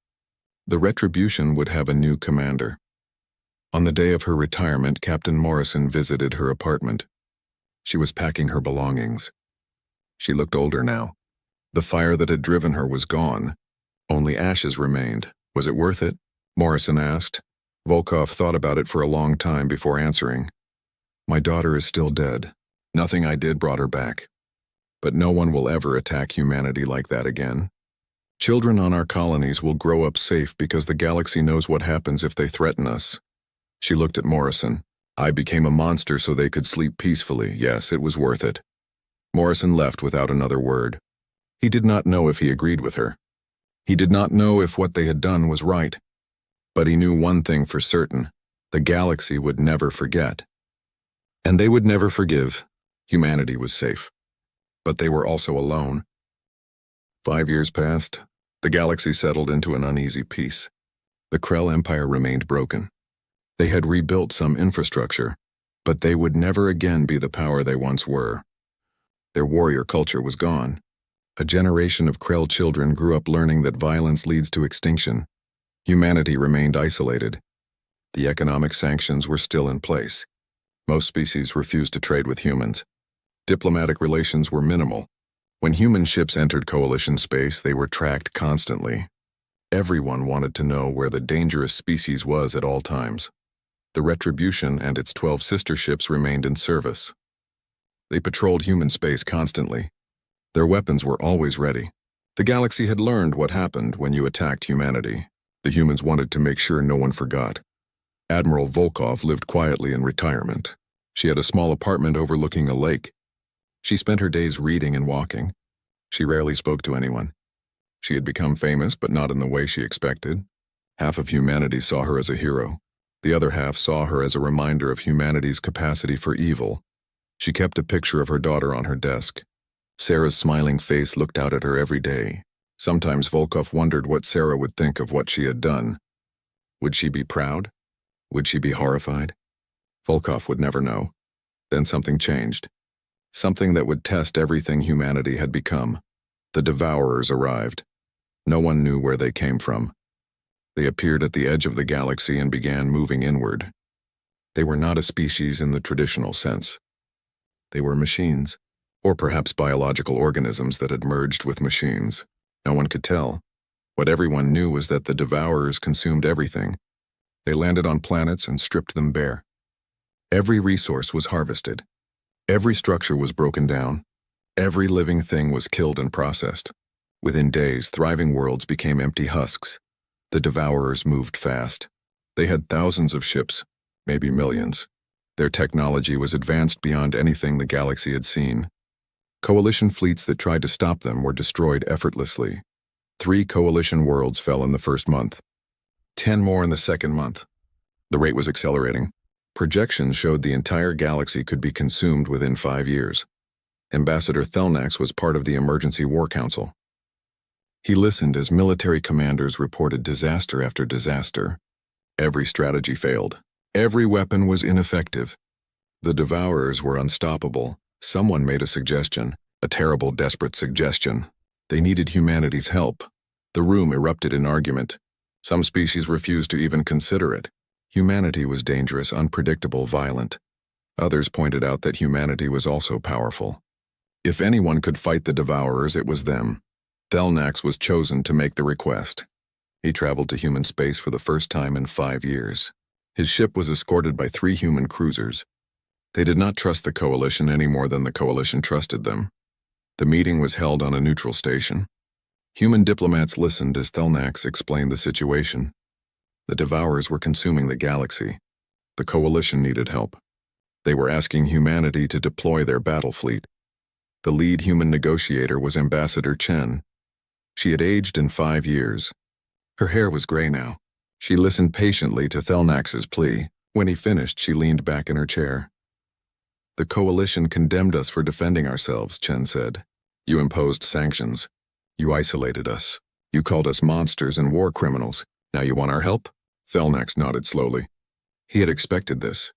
The Retribution would have a new commander. On the day of her retirement, Captain Morrison visited her apartment. She was packing her belongings. She looked older now. The fire that had driven her was gone. Only ashes remained. Was it worth it? Morrison asked. Volkov thought about it for a long time before answering. My daughter is still dead. Nothing I did brought her back. But no one will ever attack humanity like that again. Children on our colonies will grow up safe because the galaxy knows what happens if they threaten us. She looked at Morrison. I became a monster so they could sleep peacefully. Yes, it was worth it. Morrison left without another word. He did not know if he agreed with her. He did not know if what they had done was right. But he knew one thing for certain. The galaxy would never forget. And they would never forgive. Humanity was safe. But they were also alone. 5 years passed. The galaxy settled into an uneasy peace. The Krell Empire remained broken. They had rebuilt some infrastructure, but they would never again be the power they once were. Their warrior culture was gone. A generation of Krell children grew up learning that violence leads to extinction. Humanity remained isolated. The economic sanctions were still in place. Most species refused to trade with humans. Diplomatic relations were minimal. When human ships entered coalition space, they were tracked constantly. Everyone wanted to know where the dangerous species was at all times. The Retribution and its 12 sister ships remained in service. They patrolled human space constantly. Their weapons were always ready. The galaxy had learned what happened when you attacked humanity. The humans wanted to make sure no one forgot. Admiral Volkov lived quietly in retirement. She had a small apartment overlooking a lake. She spent her days reading and walking. She rarely spoke to anyone. She had become famous, but not in the way she expected. Half of humanity saw her as a hero. The other half saw her as a reminder of humanity's capacity for evil. She kept a picture of her daughter on her desk. Sarah's smiling face looked out at her every day. Sometimes Volkov wondered what Sarah would think of what she had done. Would she be proud? Would she be horrified? Volkov would never know. Then something changed. Something that would test everything humanity had become. The Devourers arrived. No one knew where they came from. They appeared at the edge of the galaxy and began moving inward. They were not a species in the traditional sense. They were machines, or perhaps biological organisms that had merged with machines. No one could tell. What everyone knew was that the Devourers consumed everything. They landed on planets and stripped them bare. Every resource was harvested. Every structure was broken down. Every living thing was killed and processed. Within days, thriving worlds became empty husks. The Devourers moved fast. They had thousands of ships, maybe millions. Their technology was advanced beyond anything the galaxy had seen. Coalition fleets that tried to stop them were destroyed effortlessly. 3 coalition worlds fell in the first month. 10 more in the second month. The rate was accelerating. Projections showed the entire galaxy could be consumed within 5 years. Ambassador Thelnax was part of the Emergency War Council. He listened as military commanders reported disaster after disaster. Every strategy failed. Every weapon was ineffective. The Devourers were unstoppable. Someone made a suggestion, a terrible, desperate suggestion. They needed humanity's help. The room erupted in argument. Some species refused to even consider it. Humanity was dangerous, unpredictable, violent. Others pointed out that humanity was also powerful. If anyone could fight the Devourers, it was them. Thelnax was chosen to make the request. He traveled to human space for the first time in 5 years. His ship was escorted by 3 human cruisers. They did not trust the Coalition any more than the Coalition trusted them. The meeting was held on a neutral station. Human diplomats listened as Thelnax explained the situation. The Devourers were consuming the galaxy. The Coalition needed help. They were asking humanity to deploy their battle fleet. The lead human negotiator was Ambassador Chen. She had aged in 5 years. Her hair was gray now. She listened patiently to Thelnax's plea. When he finished, she leaned back in her chair. "The Coalition condemned us for defending ourselves," Chen said. "You imposed sanctions. You isolated us. You called us monsters and war criminals. Now you want our help?" Thelnax nodded slowly. He had expected this.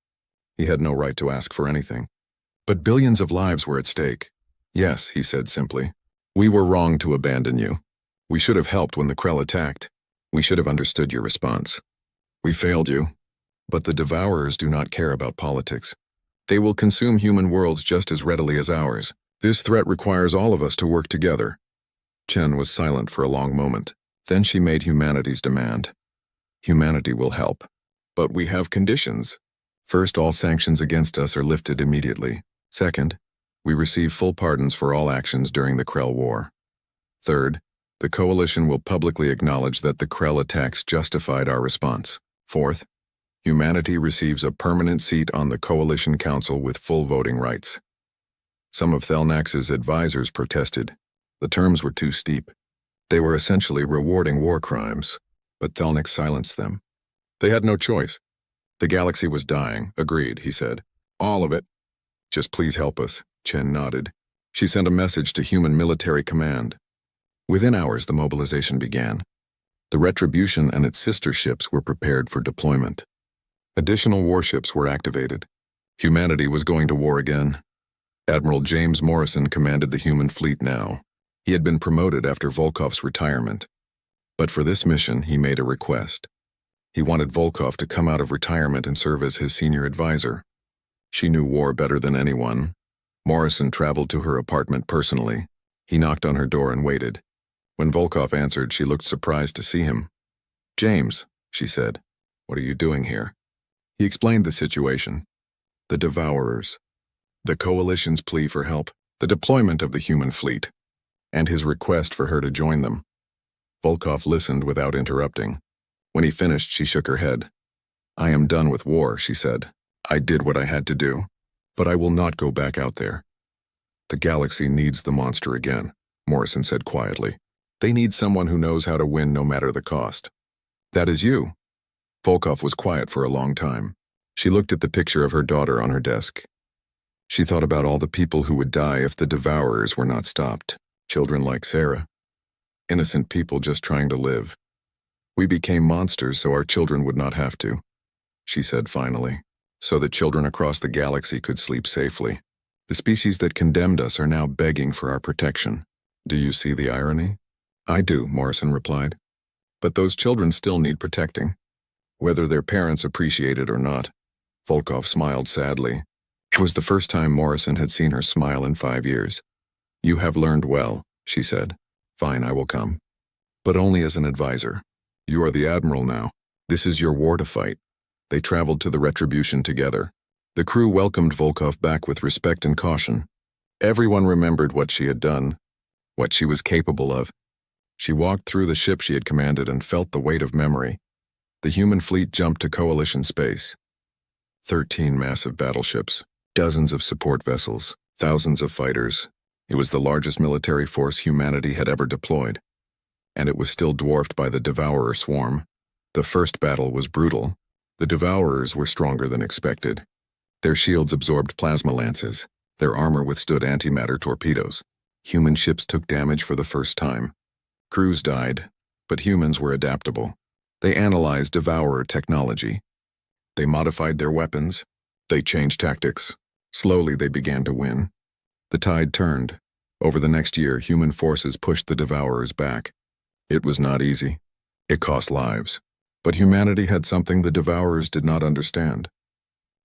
He had no right to ask for anything. But billions of lives were at stake. "Yes," he said simply. "We were wrong to abandon you. We should have helped when the Krell attacked. We should have understood your response. We failed you. But the Devourers do not care about politics. They will consume human worlds just as readily as ours. This threat requires all of us to work together." Chen was silent for a long moment. Then she made humanity's demand. "Humanity will help. But we have conditions. First, all sanctions against us are lifted immediately. Second, we receive full pardons for all actions during the Krell War. Third, the Coalition will publicly acknowledge that the Krell attacks justified our response. Fourth, humanity receives a permanent seat on the Coalition Council with full voting rights." Some of Thelnax's advisors protested. The terms were too steep. They were essentially rewarding war crimes, but Thelnax silenced them. They had no choice. "The galaxy was dying," agreed, he said. "All of it. Just please help us." Chen nodded. She sent a message to Human Military Command. Within hours, the mobilization began. The Retribution and its sister ships were prepared for deployment. Additional warships were activated. Humanity was going to war again. Admiral James Morrison commanded the human fleet now. He had been promoted after Volkov's retirement. But for this mission, he made a request. He wanted Volkov to come out of retirement and serve as his senior advisor. She knew war better than anyone. Morrison traveled to her apartment personally. He knocked on her door and waited. When Volkov answered, she looked surprised to see him. "James," she said, "what are you doing here?" He explained the situation. The Devourers. The Coalition's plea for help. The deployment of the human fleet. And his request for her to join them. Volkov listened without interrupting. When he finished, she shook her head. "I am done with war," she said. "I did what I had to do. But I will not go back out there." "The galaxy needs the monster again," Morrison said quietly. "They need someone who knows how to win no matter the cost." "That is you." Volkov was quiet for a long time. She looked at the picture of her daughter on her desk. She thought about all the people who would die if the Devourers were not stopped. Children like Sarah. Innocent people just trying to live. "We became monsters so our children would not have to," she said finally, "so that children across the galaxy could sleep safely. The species that condemned us are now begging for our protection. Do you see the irony?" "I do," Morrison replied. "But those children still need protecting, whether their parents appreciate it or not." Volkov smiled sadly. It was the first time Morrison had seen her smile in 5 years. "You have learned well," she said. "Fine, I will come. But only as an advisor. You are the admiral now. This is your war to fight." They traveled to the Retribution together. The crew welcomed Volkov back with respect and caution. Everyone remembered what she had done, what she was capable of. She walked through the ship she had commanded and felt the weight of memory. The human fleet jumped to Coalition space. 13 massive battleships, dozens of support vessels, thousands of fighters. It was the largest military force humanity had ever deployed. And it was still dwarfed by the Devourer swarm. The first battle was brutal. The Devourers were stronger than expected. Their shields absorbed plasma lances. Their armor withstood antimatter torpedoes. Human ships took damage for the first time. Crews died, but humans were adaptable. They analyzed devourer technology. They modified their weapons. They changed tactics. Slowly, they began to win. The tide turned. Over the next year, human forces pushed the devourers back. It was not easy. It cost lives. But humanity had something the devourers did not understand.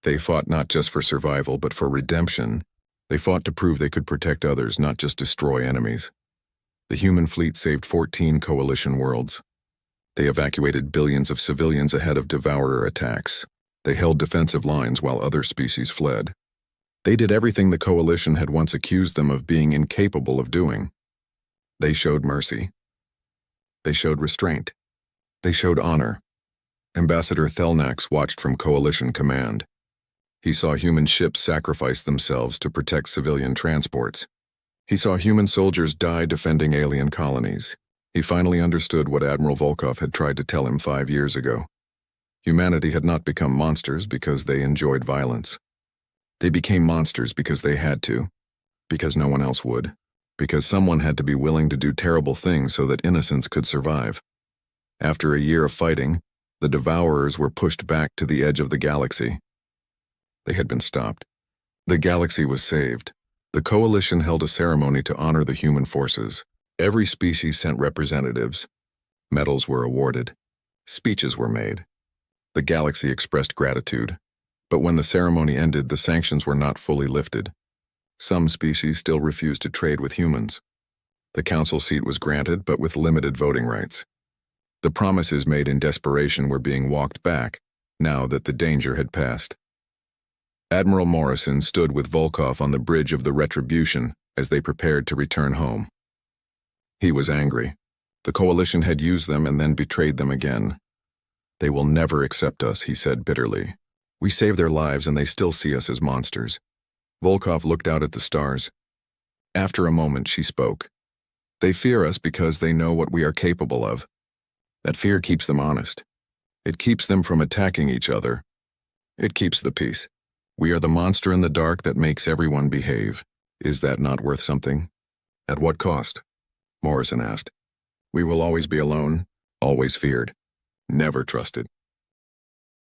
They fought not just for survival, but for redemption. They fought to prove they could protect others, not just destroy enemies. The human fleet saved 14 coalition worlds. They evacuated billions of civilians ahead of devourer attacks. They held defensive lines while other species fled. They did everything the coalition had once accused them of being incapable of doing. They showed mercy. They showed restraint. They showed honor. Ambassador Thelnax watched from coalition command. He saw human ships sacrifice themselves to protect civilian transports. He saw human soldiers die defending alien colonies. He finally understood what Admiral Volkov had tried to tell him 5 years ago. Humanity had not become monsters because they enjoyed violence. They became monsters because they had to, because no one else would, because someone had to be willing to do terrible things so that innocence could survive. After a year of fighting, the devourers were pushed back to the edge of the galaxy. They had been stopped. The galaxy was saved. The coalition held a ceremony to honor the human forces. Every species sent representatives. Medals were awarded. Speeches were made. The galaxy expressed gratitude. But when the ceremony ended, the sanctions were not fully lifted. Some species still refused to trade with humans. The council seat was granted, but with limited voting rights. The promises made in desperation were being walked back, now that the danger had passed. Admiral Morrison stood with Volkov on the bridge of the Retribution as they prepared to return home. He was angry. The coalition had used them and then betrayed them again. "They will never accept us," he said bitterly. "We saved their lives and they still see us as monsters." Volkov looked out at the stars. After a moment, she spoke. "They fear us because they know what we are capable of. That fear keeps them honest. It keeps them from attacking each other. It keeps the peace. We are the monster in the dark that makes everyone behave. Is that not worth something?" "At what cost?" Morrison asked. "We will always be alone, always feared, never trusted."